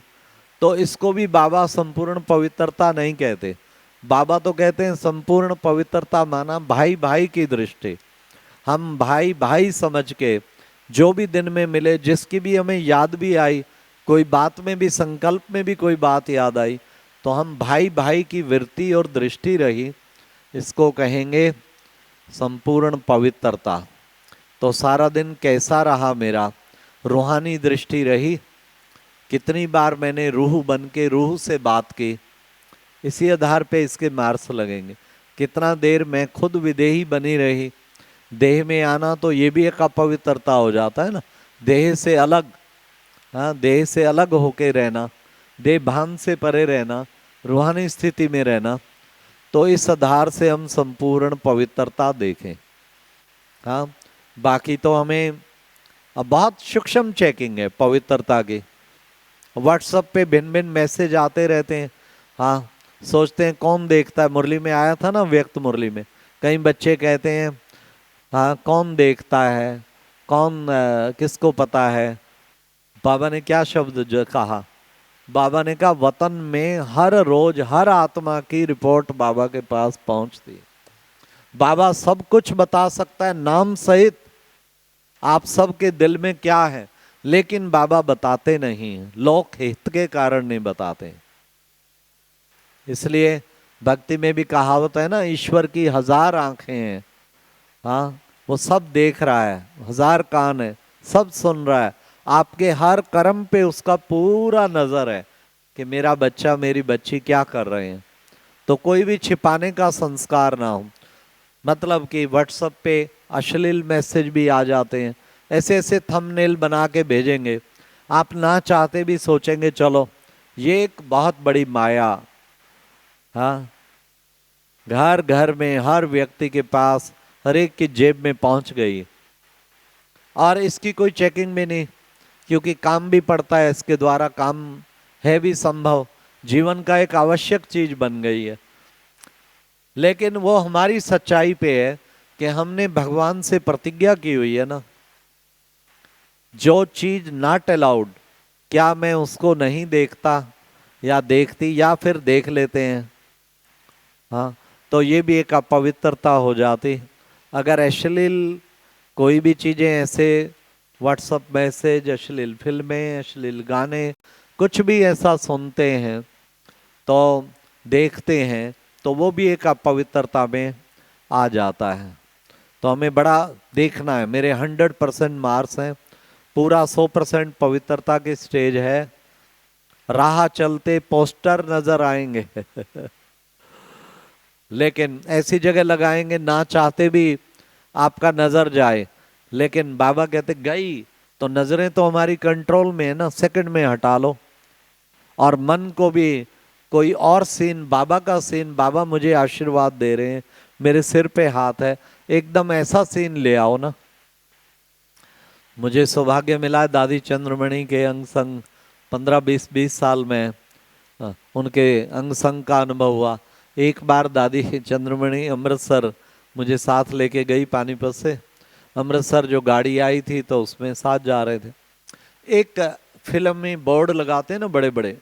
तो इसको भी बाबा संपूर्ण पवित्रता नहीं कहते। बाबा तो कहते हैं संपूर्ण पवित्रता माना भाई भाई की दृष्टि। हम भाई भाई समझ के जो भी दिन में मिले, जिसकी भी हमें याद भी आई, कोई बात में भी संकल्प में भी कोई बात याद आई, तो हम भाई भाई की वृत्ति और दृष्टि रही, इसको कहेंगे संपूर्ण पवित्रता। तो सारा दिन कैसा रहा मेरा, रूहानी दृष्टि रही, कितनी बार मैंने रूह बन के रूह से बात की, इसी आधार पे इसके मार्क्स लगेंगे। कितना देर मैं खुद विदेही बनी रही, देह में आना तो ये भी एक अपवित्रता हो जाता है ना, देह से अलग, हाँ देह से अलग होके रहना, देह भान से परे रहना, रूहानी स्थिति में रहना। तो इस आधार से हम संपूर्ण पवित्रता देखें। हाँ, बाकी तो हमें अब बहुत सूक्ष्म चेकिंग है पवित्रता की। व्हाट्सएप पे भिन्न भिन्न मैसेज आते रहते हैं, हाँ सोचते हैं कौन देखता है। मुरली में आया था ना, व्यक्त मुरली में कई बच्चे कहते हैं हाँ कौन देखता है, कौन किसको पता है। बाबा ने क्या शब्द जो कहा, बाबा ने कहा वतन में हर रोज हर आत्मा की रिपोर्ट बाबा के पास पहुंचती है। बाबा सब कुछ बता सकता है नाम सहित, आप सबके दिल में क्या है, लेकिन बाबा बताते नहीं हैं, लोक हित के कारण नहीं बताते। इसलिए भक्ति में भी कहावत है ना, ईश्वर की 1000 आंखें हैं, हाँ वो सब देख रहा है, 1000 कान है, सब सुन रहा है। आपके हर कर्म पे उसका पूरा नजर है कि मेरा बच्चा मेरी बच्ची क्या कर रहे हैं। तो कोई भी छिपाने का संस्कार ना हो। मतलब कि व्हाट्सएप पे अश्लील मैसेज भी आ जाते हैं, ऐसे ऐसे थंबनेल बना के भेजेंगे, आप ना चाहते भी सोचेंगे चलो ये एक बहुत बड़ी माया। हाँ, घर घर में हर व्यक्ति के पास, हर एक की जेब में पहुंच गई, और इसकी कोई चेकिंग भी नहीं, क्योंकि काम भी पड़ता है इसके द्वारा, काम है भी संभव, जीवन का एक आवश्यक चीज बन गई है। लेकिन वो हमारी सच्चाई पे है कि हमने भगवान से प्रतिज्ञा की हुई है ना, जो चीज नॉट अलाउड, क्या मैं उसको नहीं देखता या देखती, या फिर देख लेते हैं, हाँ, तो ये भी एक अपवित्रता हो जाती। अगर अश्लील कोई भी चीजें ऐसे, व्हाट्सएप मैसेज, अश्लील फिल्में, अश्लील गाने, कुछ भी ऐसा सुनते हैं तो देखते हैं, तो वो भी एक अपवित्रता में आ जाता है। तो हमें बड़ा देखना है। मेरे 100% मार्क्स हैं, पूरा 100% पवित्रता की स्टेज है। राह चलते पोस्टर नजर आएंगे लेकिन ऐसी जगह लगाएंगे ना चाहते भी आपका नजर जाए, लेकिन बाबा कहते गई तो नजरें तो हमारी कंट्रोल में है ना, सेकंड में हटा लो। और मन को भी कोई और सीन, बाबा का सीन, बाबा मुझे आशीर्वाद दे रहे हैं, मेरे सिर पे हाथ है, एकदम ऐसा सीन ले आओ ना। मुझे सौभाग्य मिला है दादी चंद्रमणि के अंग संग 15-20 साल में उनके अंग संग का अनुभव हुआ। एक बार दादी चंद्रमणि अमृतसर मुझे साथ लेके गई, पानीपत से अमृतसर जो गाड़ी आई थी तो उसमें साथ जा रहे थे। एक फिल्म में बोर्ड लगाते हैं ना बड़े बड़े,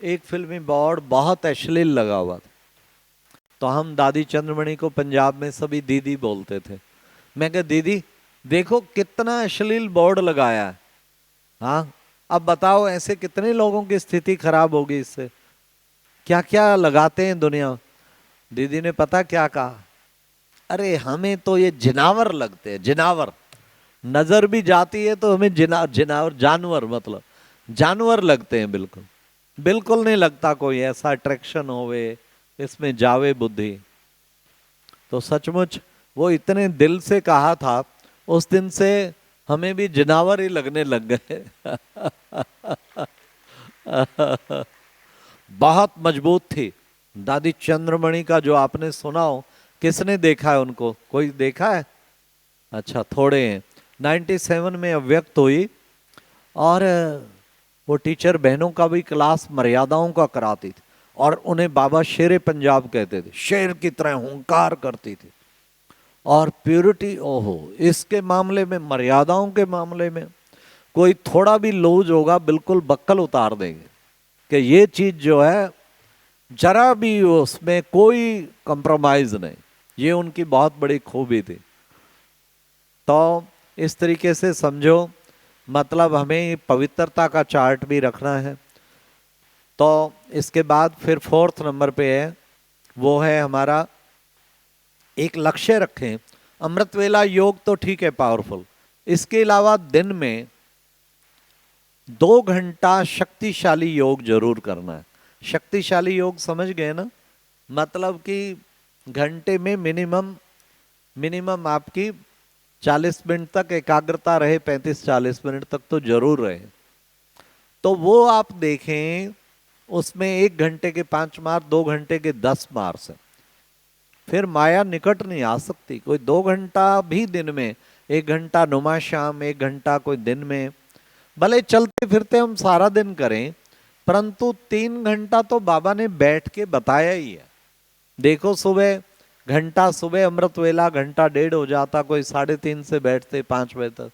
एक फिल्मी बोर्ड बहुत अश्लील लगा हुआ था, तो हम दादी चंद्रमणि को पंजाब में सभी दीदी बोलते थे। मैं कहा दीदी देखो कितना अश्लील बोर्ड लगाया है, हाँ अब बताओ ऐसे कितने लोगों की स्थिति खराब होगी इससे, क्या क्या लगाते हैं दुनिया। दीदी ने पता क्या कहा, अरे हमें तो ये जिनावर लगते हैं, जिनावर, नजर भी जाती है तो हमें जिनावर, जानवर, मतलब जानवर लगते हैं, बिल्कुल बिल्कुल नहीं लगता कोई ऐसा अट्रैक्शन होवे, इसमें जावे बुद्धि। तो सचमुच वो इतने दिल से कहा था, उस दिन से हमें भी जिनावर ही लगने लग गए बहुत मजबूत थी दादी चंद्रमणि का, जो आपने सुना हो, किसने देखा है उनको, कोई देखा है? अच्छा थोड़े हैं। 97 में अव्यक्त हुई, और वो टीचर बहनों का भी क्लास मर्यादाओं का कराती थी, और उन्हें बाबा शेरे पंजाब कहते थे, शेर की तरह हुंकार करती थी। और प्यूरिटी, ओहो, इसके मामले में, मर्यादाओं के मामले में कोई थोड़ा भी लूज होगा बिल्कुल बक्कल उतार देंगे कि ये चीज जो है जरा भी उसमें कोई कंप्रोमाइज नहीं। ये उनकी बहुत बड़ी खूबी थी। तो इस तरीके से समझो, मतलब हमें पवित्रता का चार्ट भी रखना है। तो इसके बाद फिर 4th नंबर पे है, वो है हमारा एक लक्ष्य रखें। अमृत वेला योग तो ठीक है, पावरफुल, इसके अलावा दिन में 2 घंटा शक्तिशाली योग जरूर करना है। शक्तिशाली योग समझ गए ना, मतलब कि घंटे में मिनिमम मिनिमम आपकी 40 मिनट तक एकाग्रता रहे, 35-40 मिनट तक तो जरूर रहे। तो वो आप देखें, उसमें 1 घंटे के 5 मार्क्स, 2 घंटे के 10 मार्क्स है। फिर माया निकट नहीं आ सकती। कोई 2 घंटा भी दिन में, 1 घंटा नुमा शाम, 1 घंटा कोई दिन में, भले चलते फिरते हम सारा दिन करें, परंतु 3 घंटा तो बाबा ने बैठ के बताया ही है। देखो सुबह घंटा, सुबह अमृत वेला घंटा 1.5 हो जाता, कोई 3:30 से बैठते 5 बजे तक,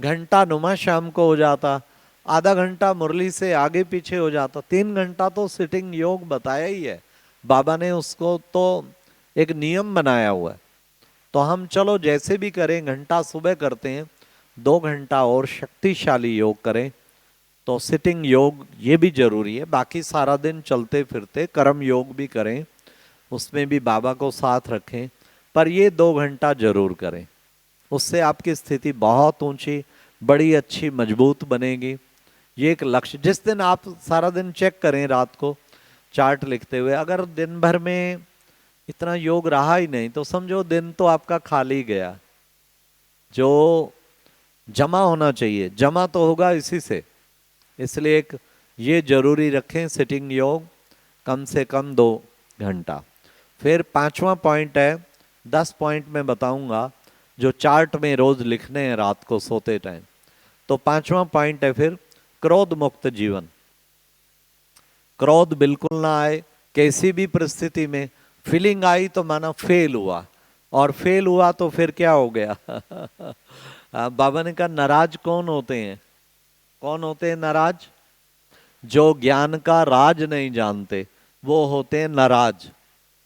घंटा नुमा शाम को हो जाता, आधा घंटा मुरली से आगे पीछे हो जाता, 3 घंटा तो सिटिंग योग बताया ही है बाबा ने, उसको तो एक नियम बनाया हुआ है। तो हम चलो जैसे भी करें, घंटा सुबह करते हैं, 2 घंटा और शक्तिशाली योग करें, तो सिटिंग योग ये भी जरूरी है। बाकी सारा दिन चलते फिरते कर्म योग भी करें, उसमें भी बाबा को साथ रखें, पर ये 2 घंटा जरूर करें। उससे आपकी स्थिति बहुत ऊंची, बड़ी अच्छी, मजबूत बनेगी। ये एक लक्ष्य। जिस दिन आप सारा दिन चेक करें रात को चार्ट लिखते हुए, अगर दिन भर में इतना योग रहा ही नहीं, तो समझो दिन तो आपका खाली गया। जो जमा होना चाहिए जमा तो होगा इसी से। इसलिए एक ये जरूरी रखें, सिटिंग योग कम से कम 2 घंटा। फिर 5वां पॉइंट है, 10 पॉइंट में बताऊंगा जो चार्ट में रोज लिखने हैं रात को सोते टाइम। तो 5वां पॉइंट है फिर क्रोध मुक्त जीवन। क्रोध बिल्कुल ना आए किसी भी परिस्थिति में। फीलिंग आई तो माना फेल हुआ, और फेल हुआ तो फिर क्या हो गया बाबा ने कहा नाराज कौन होते हैं? कौन होते हैं नाराज? जो ज्ञान का राज नहीं जानते वो होते हैं नाराज,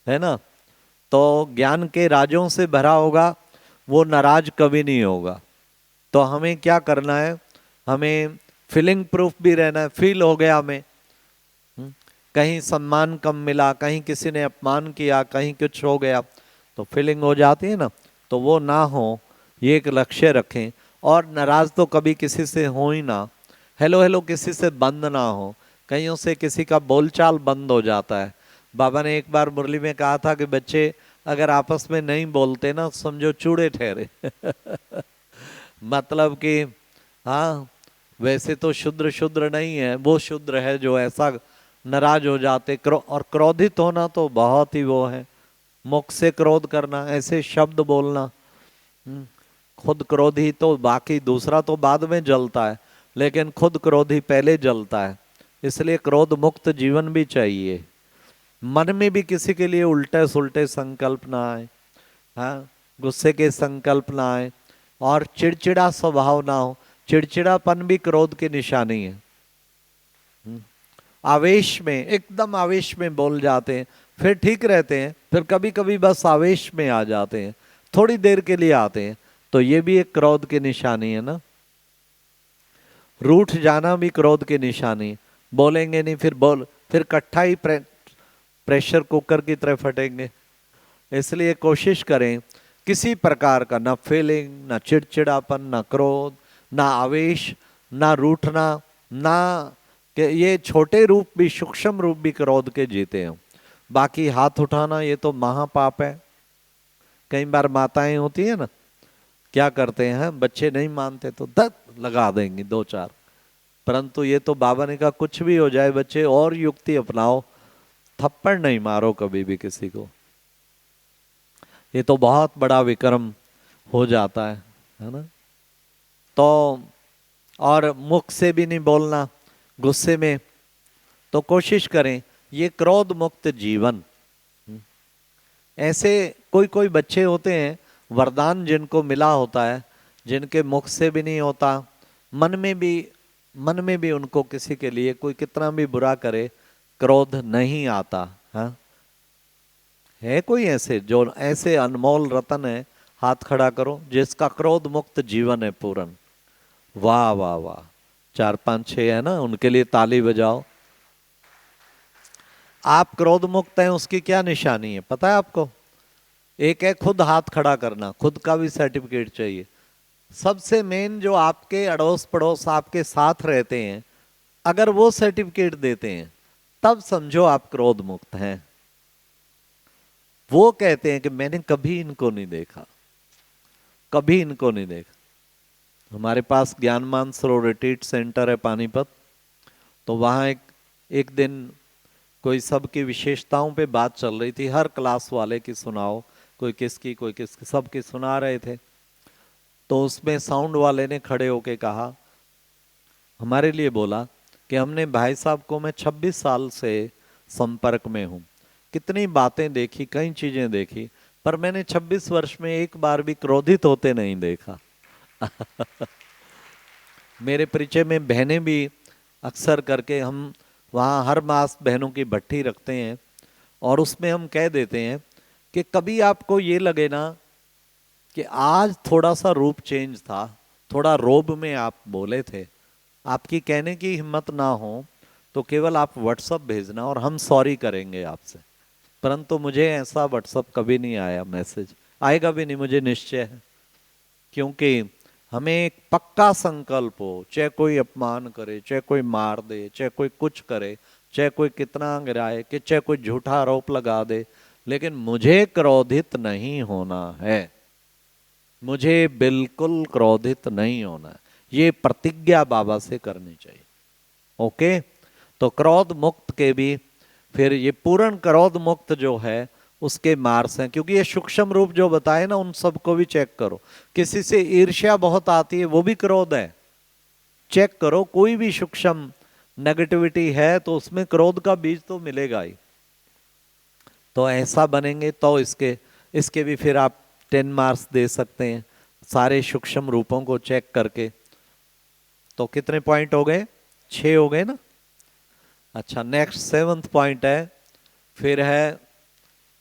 है ना। तो ज्ञान के राजों से भरा होगा वो नाराज कभी नहीं होगा। तो हमें क्या करना है, हमें फीलिंग प्रूफ भी रहना है। फील हो गया हमें, कहीं सम्मान कम मिला, कहीं किसी ने अपमान किया, कहीं कुछ हो गया, तो फीलिंग हो जाती है ना, तो वो ना हो, ये एक लक्ष्य रखें। और नाराज तो कभी किसी से हो ही ना। हेलो हेलो किसी से बंद ना हो, कहीं से किसी का बोलचाल बंद हो जाता है। बाबा ने एक बार मुरली में कहा था कि बच्चे अगर आपस में नहीं बोलते ना, समझो चूड़े ठहरे मतलब कि हाँ, वैसे तो शुद्र शुद्र नहीं है, वो शुद्र है जो ऐसा नाराज हो जाते। और क्रोधित होना तो बहुत ही वो है, मुख से क्रोध करना, ऐसे शब्द बोलना। खुद क्रोधी तो बाकी दूसरा तो बाद में जलता है, लेकिन खुद क्रोधी पहले जलता है। इसलिए क्रोध मुक्त जीवन भी चाहिए। मन में भी किसी के लिए उल्टे सुलटे संकल्प ना आए, हाँ, गुस्से के संकल्प ना आए, और चिड़चिड़ा स्वभाव ना हो। चिड़चिड़ापन भी क्रोध की निशानी है। आवेश में, एकदम आवेश में बोल जाते हैं, फिर ठीक रहते हैं, फिर कभी कभी बस आवेश में आ जाते हैं, थोड़ी देर के लिए आते हैं, तो ये भी एक क्रोध की निशानी है ना। रूठ जाना भी क्रोध की निशानी। बोलेंगे नहीं, फिर इकट्ठा ही प्रेशर कुकर की तरह फटेंगे। इसलिए कोशिश करें किसी प्रकार का ना फीलिंग, ना चिड़चिड़ापन, ना क्रोध, ना आवेश, ना रूठना, ना कि ये छोटे रूप भी, सूक्ष्म रूप भी क्रोध के जीते हैं। बाकी हाथ उठाना ये तो महापाप है। कई बार माताएं होती है ना, क्या करते हैं, बच्चे नहीं मानते तो धक लगा देंगे 2-4। परंतु ये तो बाबा ने कहा कुछ भी हो जाए बच्चे और युक्ति अपनाओ, थप्पड़ नहीं मारो कभी भी किसी को। ये तो बहुत बड़ा विक्रम हो जाता है ना। तो और मुख से भी नहीं बोलना गुस्से में। तो कोशिश करें ये क्रोध मुक्त जीवन। ऐसे कोई कोई बच्चे होते हैं वरदान जिनको मिला होता है, जिनके मुख से भी नहीं होता, मन में भी उनको किसी के लिए कोई कितना भी बुरा करे क्रोध नहीं आता। हाँ, है कोई ऐसे जो ऐसे अनमोल रतन है? हाथ खड़ा करो जिसका क्रोध मुक्त जीवन है पूर्ण। वाह वाह वाह, 4-5-6 है ना, उनके लिए ताली बजाओ। आप क्रोध मुक्त हैं उसकी क्या निशानी है पता है आपको? एक है खुद हाथ खड़ा करना, खुद का भी सर्टिफिकेट चाहिए। सबसे मेन जो आपके अड़ोस पड़ोस आपके साथ रहते हैं, अगर वो सर्टिफिकेट देते हैं तब समझो आप क्रोध मुक्त हैं। वो कहते हैं कि मैंने कभी इनको नहीं देखा, कभी इनको नहीं देखा। हमारे पास ज्ञानमान सरोवर रिट्रीट सेंटर है पानीपत, तो वहाँ एक दिन कोई सबकी विशेषताओं पे बात चल रही थी, हर क्लास वाले की सुनाओ, कोई किसकी कोई किसकी, सबकी सुना रहे थे। तो उसमें साउंड वाले ने खड़े होके कहा, हमारे लिए बोला कि हमने भाई साहब को, मैं 26 साल से संपर्क में हूँ, कितनी बातें देखी, कई चीजें देखी, पर मैंने 26 वर्ष में एक बार भी क्रोधित होते नहीं देखा मेरे परिचय में बहनें भी अक्सर करके, हम वहाँ हर मास बहनों की भट्टी रखते हैं, और उसमें हम कह देते हैं कि कभी आपको ये लगे ना कि आज थोड़ा सा रूप चेंज था, थोड़ा रोब में आप बोले थे, आपकी कहने की हिम्मत ना हो तो केवल आप व्हाट्सअप भेजना और हम सॉरी करेंगे आपसे। परंतु मुझे ऐसा व्हाट्सअप कभी नहीं आया, मैसेज आएगा भी नहीं, मुझे निश्चय है। क्योंकि हमें एक पक्का संकल्प हो, चाहे कोई अपमान करे, चाहे कोई मार दे, चाहे कोई कुछ करे, चाहे कोई कितना गिराए, कि चाहे कोई झूठा आरोप लगा दे, लेकिन मुझे क्रोधित नहीं होना है, मुझे बिल्कुल क्रोधित नहीं होना है, ये प्रतिज्ञा बाबा से करनी चाहिए। ओके, तो क्रोध मुक्त के भी फिर ये पूर्ण क्रोध मुक्त जो है उसके मार्क्स हैं, क्योंकि ये सूक्ष्म रूप जो बताए ना उन सबको भी चेक करो। किसी से ईर्ष्या बहुत आती है, वो भी क्रोध है, चेक करो। कोई भी सूक्ष्म नेगेटिविटी है तो उसमें क्रोध का बीज तो मिलेगा ही। तो ऐसा बनेंगे तो इसके इसके भी फिर आप 10 मार्क्स दे सकते हैं, सारे सूक्ष्म रूपों को चेक करके। तो कितने पॉइंट हो गए? 6 हो गए ना। अच्छा, नेक्स्ट 7th पॉइंट है, फिर है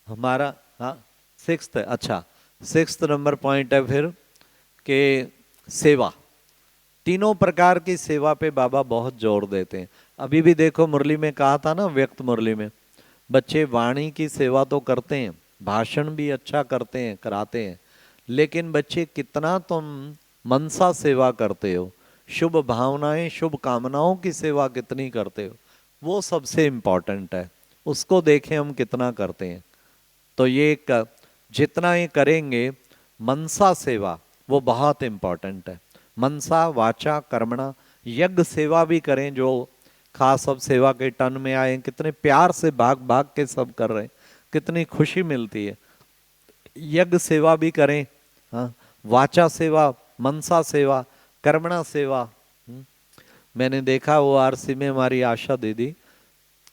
हमारा, हाँ 6th है। अच्छा, 6th नंबर पॉइंट है फिर कि सेवा, तीनों प्रकार की सेवा पे बाबा बहुत जोर देते हैं। अभी भी देखो मुरली में कहा था ना, व्यक्त मुरली में, बच्चे वाणी की सेवा तो करते हैं, भाषण भी अच्छा करते हैं, कराते हैं, लेकिन बच्चे कितना तुम मनसा सेवा करते हो, शुभ भावनाएं शुभ कामनाओं की सेवा कितनी करते हो, वो सबसे इम्पोर्टेंट है। उसको देखें हम कितना करते हैं। तो ये जितना ये करेंगे मनसा सेवा, वो बहुत इम्पोर्टेंट है। मनसा वाचा कर्मणा, यज्ञ सेवा भी करें, जो खास सब सेवा के टन में आए, कितने प्यार से भाग भाग के सब कर रहे हैं, कितनी खुशी मिलती है। यज्ञ सेवा भी करें, हाँ, वाचा सेवा, मनसा सेवा, कर्मणा सेवा। मैंने देखा वो आरसी में हमारी आशा दीदी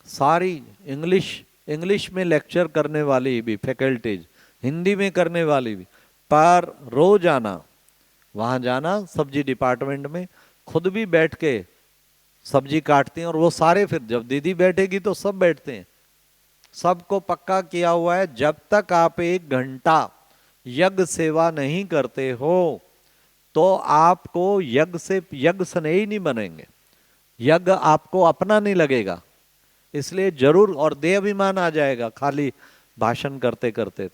सारी इंग्लिश में लेक्चर करने वाली भी फैकल्टीज, हिंदी में करने वाली भी, पर रोज आना वहाँ जाना सब्जी डिपार्टमेंट में, खुद भी बैठ के सब्जी काटती हैं, और वो सारे फिर जब दीदी बैठेगी तो सब बैठते हैं। सबको पक्का किया हुआ है, जब तक आप 1 घंटा यज्ञ सेवा नहीं करते हो तो आपको यज्ञ से नहीं बनेंगे, यज्ञ आपको अपना नहीं लगेगा। इसलिए जरूर, और देह अभिमान आ जाएगा खाली भाषण करते करते।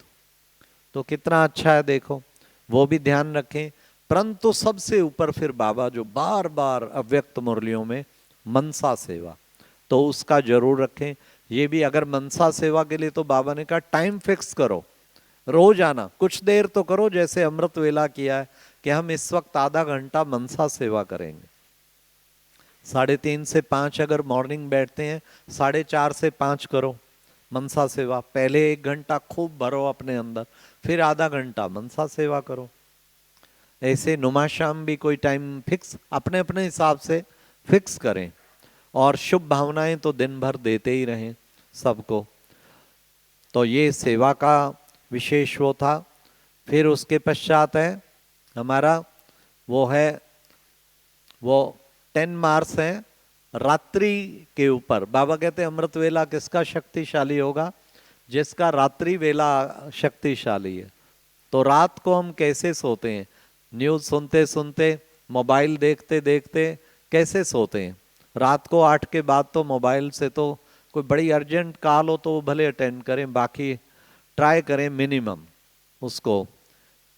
तो कितना अच्छा है देखो, वो भी ध्यान रखें। परंतु सबसे ऊपर फिर बाबा जो बार बार अव्यक्त मुरलियों में मनसा सेवा, तो उसका जरूर रखें। ये भी अगर मनसा सेवा के लिए तो बाबा ने कहा टाइम फिक्स करो, रोज आना, कुछ देर तो करो, जैसे अमृत वेला किया है कि हम इस वक्त आधा घंटा मनसा सेवा करेंगे। 3:30 से 5 अगर मॉर्निंग बैठते हैं, 4:30 से 5 करो मनसा सेवा। पहले 1 घंटा खूब भरो अपने अंदर, फिर आधा घंटा मनसा सेवा करो। ऐसे नुमा शाम भी कोई टाइम फिक्स अपने अपने हिसाब से फिक्स करें, और शुभ भावनाएं तो दिन भर देते ही रहें सबको। तो ये सेवा का विशेष वो था। फिर उसके पश्चात है हमारा वो 10 मार्च है रात्रि के ऊपर। बाबा कहते हैं अमृत वेला किसका शक्तिशाली होगा? जिसका रात्रि वेला शक्तिशाली है। तो रात को हम कैसे सोते हैं? न्यूज़ सुनते सुनते, मोबाइल देखते देखते कैसे सोते हैं? रात को 8 के बाद तो मोबाइल से तो कोई बड़ी अर्जेंट कॉल हो तो वो भले अटेंड करें, बाकी ट्राई करें मिनिमम उसको।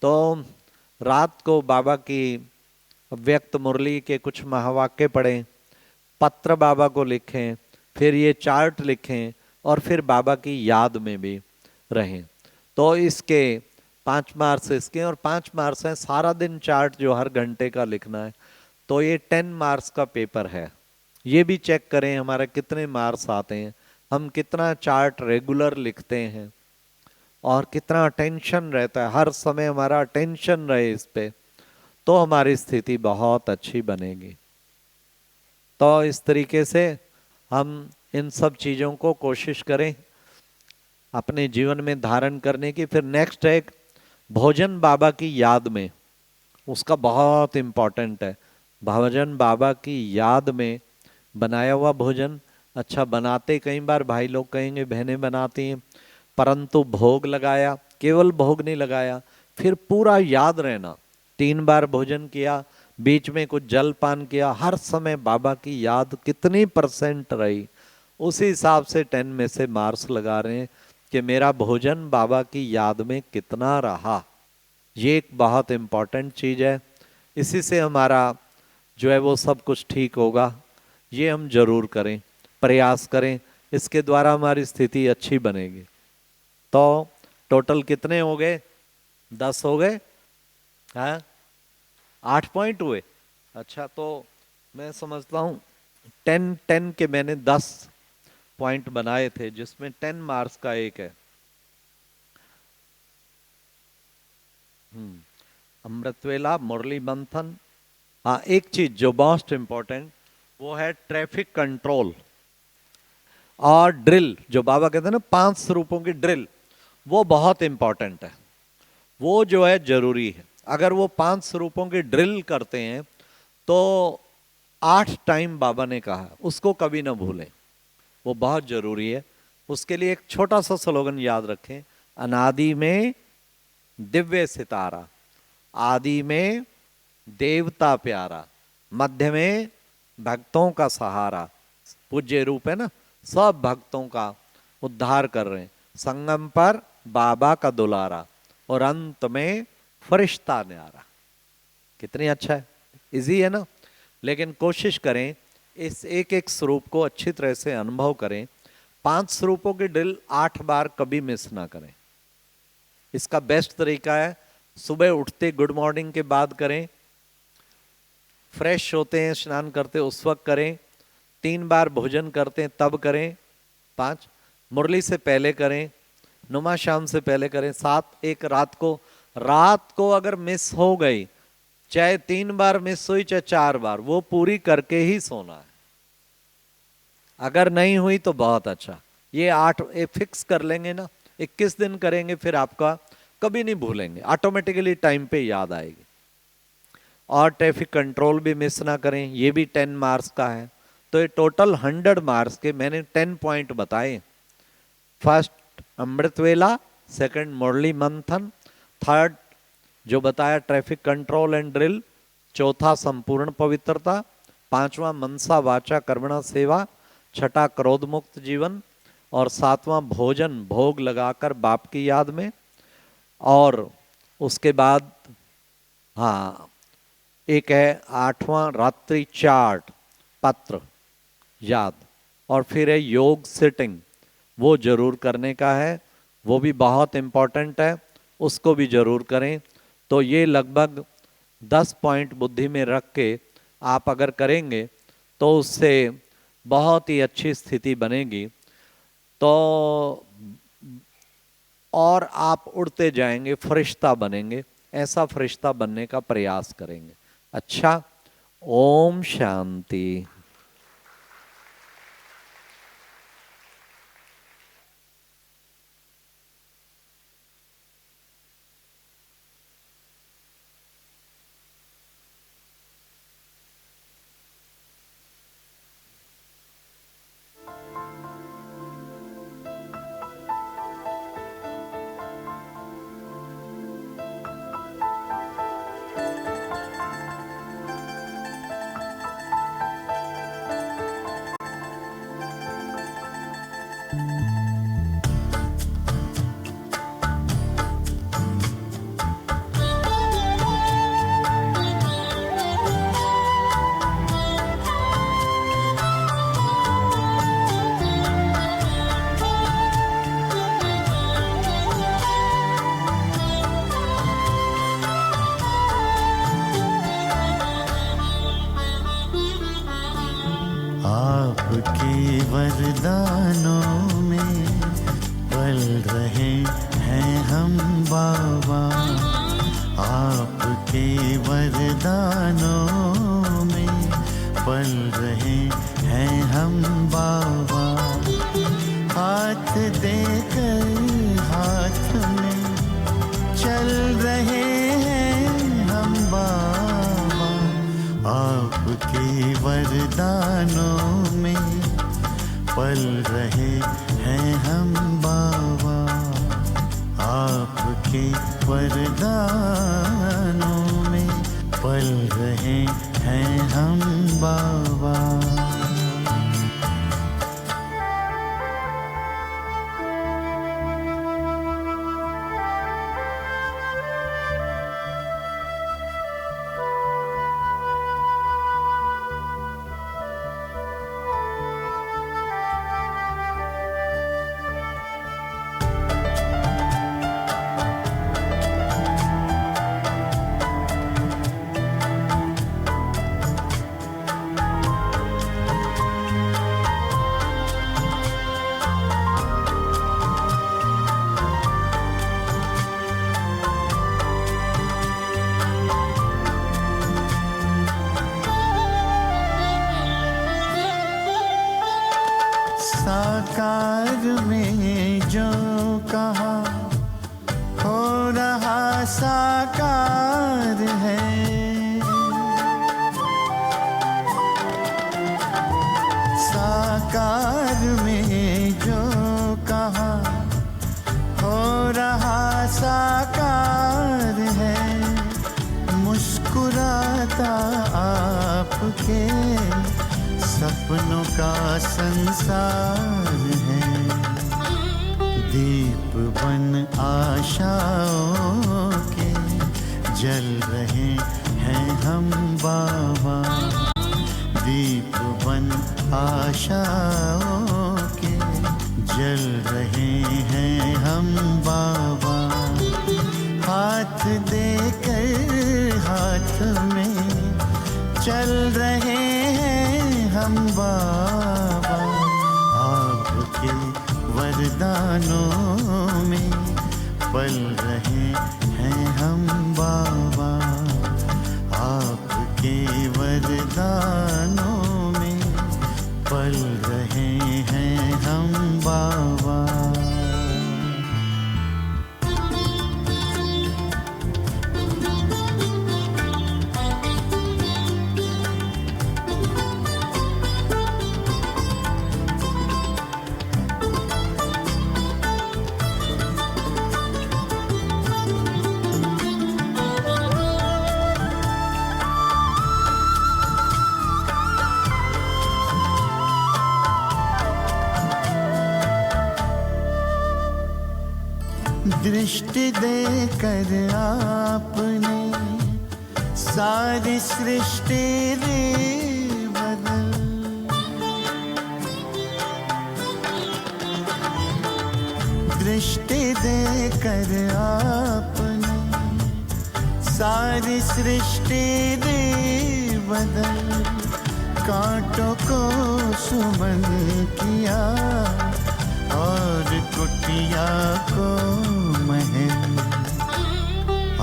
तो रात को बाबा की व्यक्त मुरली के कुछ महावाक्य पढ़ें, पत्र बाबा को लिखें, फिर ये चार्ट लिखें, और फिर बाबा की याद में भी रहें। तो इसके 5 मार्क्स इसके, और 5 मार्क्स हैं सारा दिन चार्ट जो हर घंटे का लिखना है। तो ये 10 मार्क्स का पेपर है। ये भी चेक करें हमारा कितने मार्क्स आते हैं, हम कितना चार्ट रेगुलर लिखते हैं, और कितना अटेंशन रहता है, हर समय हमारा अटेंशन रहे इस पे, तो हमारी स्थिति बहुत अच्छी बनेगी। तो इस तरीके से हम इन सब चीज़ों को कोशिश करें अपने जीवन में धारण करने की। फिर नेक्स्ट है भोजन बाबा की याद में, उसका बहुत इम्पोर्टेंट है। भोजन बाबा की याद में बनाया हुआ भोजन। अच्छा, बनाते कई बार भाई लोग कहेंगे बहनें बनाती हैं, परंतु भोग लगाया, केवल भोग नहीं लगाया, फिर पूरा याद रहना। 3 बार भोजन किया, बीच में कुछ जल पान किया, हर समय बाबा की याद कितनी % रही, उसी हिसाब से 10 में से मार्क्स लगा रहे हैं कि मेरा भोजन बाबा की याद में कितना रहा। ये एक बहुत इम्पॉर्टेंट चीज़ है। इसी से हमारा जो है वो सब कुछ ठीक होगा। ये हम जरूर करें, प्रयास करें, इसके द्वारा हमारी स्थिति अच्छी बनेगी। तो टोटल कितने हो गए? 10 हो गए। हाँ, 8 पॉइंट हुए। अच्छा, तो मैं समझता हूँ 10 के मैंने 10 पॉइंट बनाए थे, जिसमें 10 मार्क्स का एक है। अमृतवेला, मुरली मंथन। हाँ, एक चीज जो मोस्ट इंपॉर्टेंट, वो है ट्रैफिक कंट्रोल और ड्रिल। जो बाबा कहते हैं ना 5 स्वरूपों की ड्रिल, वो बहुत इंपॉर्टेंट है। वो जो है जरूरी है। अगर वो 5 स्वरूपों की ड्रिल करते हैं तो 8 टाइम बाबा ने कहा, उसको कभी ना भूलें, वो बहुत जरूरी है। उसके लिए एक छोटा सा स्लोगन याद रखें, अनादि में दिव्य सितारा, आदि में देवता प्यारा, मध्य में भक्तों का सहारा। पूज्य रूप है ना, सब भक्तों का उद्धार कर रहे हैं। संगम पर बाबा का दुलारा और अंत में फरिश्ता न्यारा। कितनी अच्छा है, इजी है ना। लेकिन कोशिश करें इस एक एक स्वरूप को अच्छी तरह से अनुभव करें। 5 स्वरूपों की ड्रिल 8 बार कभी मिस ना करें। इसका बेस्ट तरीका है सुबह उठते गुड मॉर्निंग के बाद करें, फ्रेश होते हैं स्नान करते उस वक्त करें, 3 बार भोजन करते हैं तब करें, 5 मुरली से पहले करें, नुमा शाम से पहले करें, 7 एक रात को अगर मिस हो गई, चाहे 3 बार मिस हुई चाहे 4 बार, वो पूरी करके ही सोना है। अगर नहीं हुई तो बहुत अच्छा। ये 8 फिक्स कर लेंगे ना, 21 दिन करेंगे, फिर आपका कभी नहीं भूलेंगे, ऑटोमेटिकली टाइम पे याद आएगी। और ट्रैफिक कंट्रोल भी मिस ना करें, ये भी 10 मार्क्स का है। तो ये टोटल 100 मार्क्स के मैंने 10 पॉइंट बताए। फर्स्ट अमृतवेला, सेकंड मुरली मंथन, थर्ड जो बताया ट्रैफिक कंट्रोल एंड ड्रिल, चौथा संपूर्ण पवित्रता, पांचवा मनसा वाचा कर्मणा सेवा, छठा क्रोध मुक्त जीवन, और सातवां भोजन भोग लगाकर बाप की याद में। और उसके बाद हाँ, एक है 8वां रात्रि चार्ट पत्र याद, और फिर है योग सिटिंग, वो जरूर करने का है, वो भी बहुत इम्पोर्टेंट है, उसको भी जरूर करें। तो ये लगभग 10 पॉइंट बुद्धि में रख के आप अगर करेंगे तो उससे बहुत ही अच्छी स्थिति बनेगी। तो और आप उड़ते जाएंगे, फरिश्ता बनेंगे, ऐसा फरिश्ता बनने का प्रयास करेंगे। अच्छा, ओम शांति। आपके वरदानों में पल रहे हैं हम बाबा, आपके वरदानों में पल रहे हैं हम बाबा। हाथ देकर हाथ में चल रहे हैं हम बाबा, आपके वरदानों में पल रहे हैं हम बाबा, आपके वरदानों में पल रहे हैं हम बाबा। साकार में जो कहा हो रहा साकार है। साकार में जो कहा हो रहा साकार है। मुस्कुराता आपके सपनों का संसार है। दीप बन आशाओं के जल रहे हैं हम बाबा। दीप बन आशाओं के जल रहे हैं हम बाबा। हाथ देकर हाथ में चल रहे हैं हम बाबा। आपके वरदानों में पल रहे हैं हम बाबा। आपके वरदानों में पल रहे हैं हम बाबा। दृष्टि देकर आपने सारी सृष्टि रे बदल। दृष्टि देकर आपने सारी सृष्टि रे बदल। कांटों को सुमन किया और कुटिया को महल।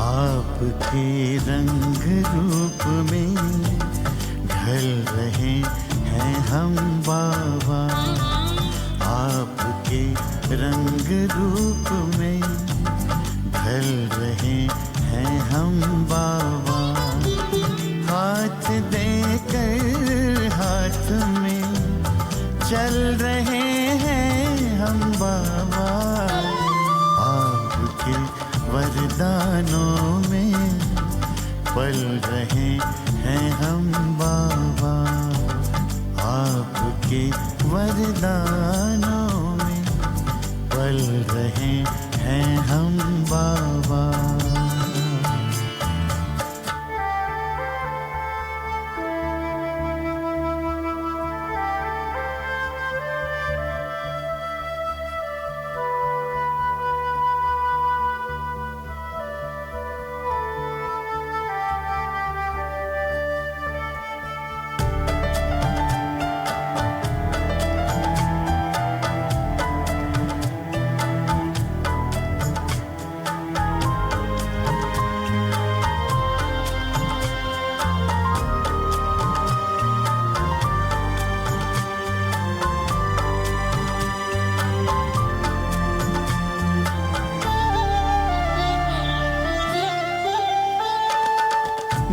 आपके रंग रूप में ढल रहे हैं हम बाबा। आपके रंग रूप में ढल रहे हैं हम बाबा। हाथ देकर हाथ में चल रहे हैं हम बाबा। आपके वरदानों में पल रहे हैं हम बाबा। आपके वरदानों में पल रहे हैं हम बाबा।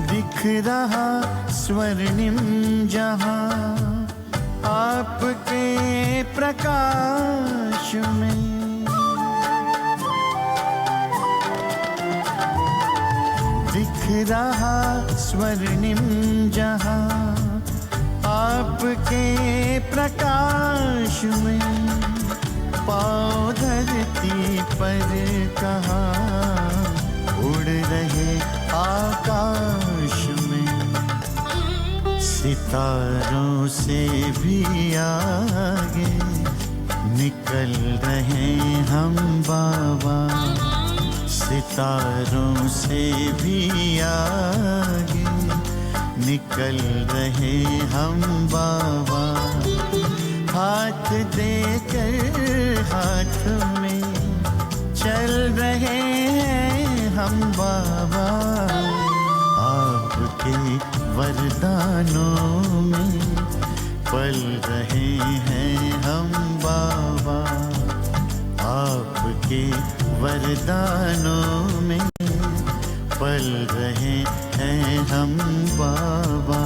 दिख रहा स्वर्णिम जहां आपके प्रकाश में। दिख रहा स्वर्णिम जहां आपके प्रकाश में। पाँव धरती पर कहाँ उड़ रहे आकाश में। सितारों से भी आगे निकल रहे हम बाबा। सितारों से भी आगे निकल रहे हम बाबा। हाथ देकर हाथ में चल रहे हैं हम बाबा। आपके वरदानों में पल रहे हैं हम बाबा, आपके वरदानों में पल रहे हैं हम बाबा।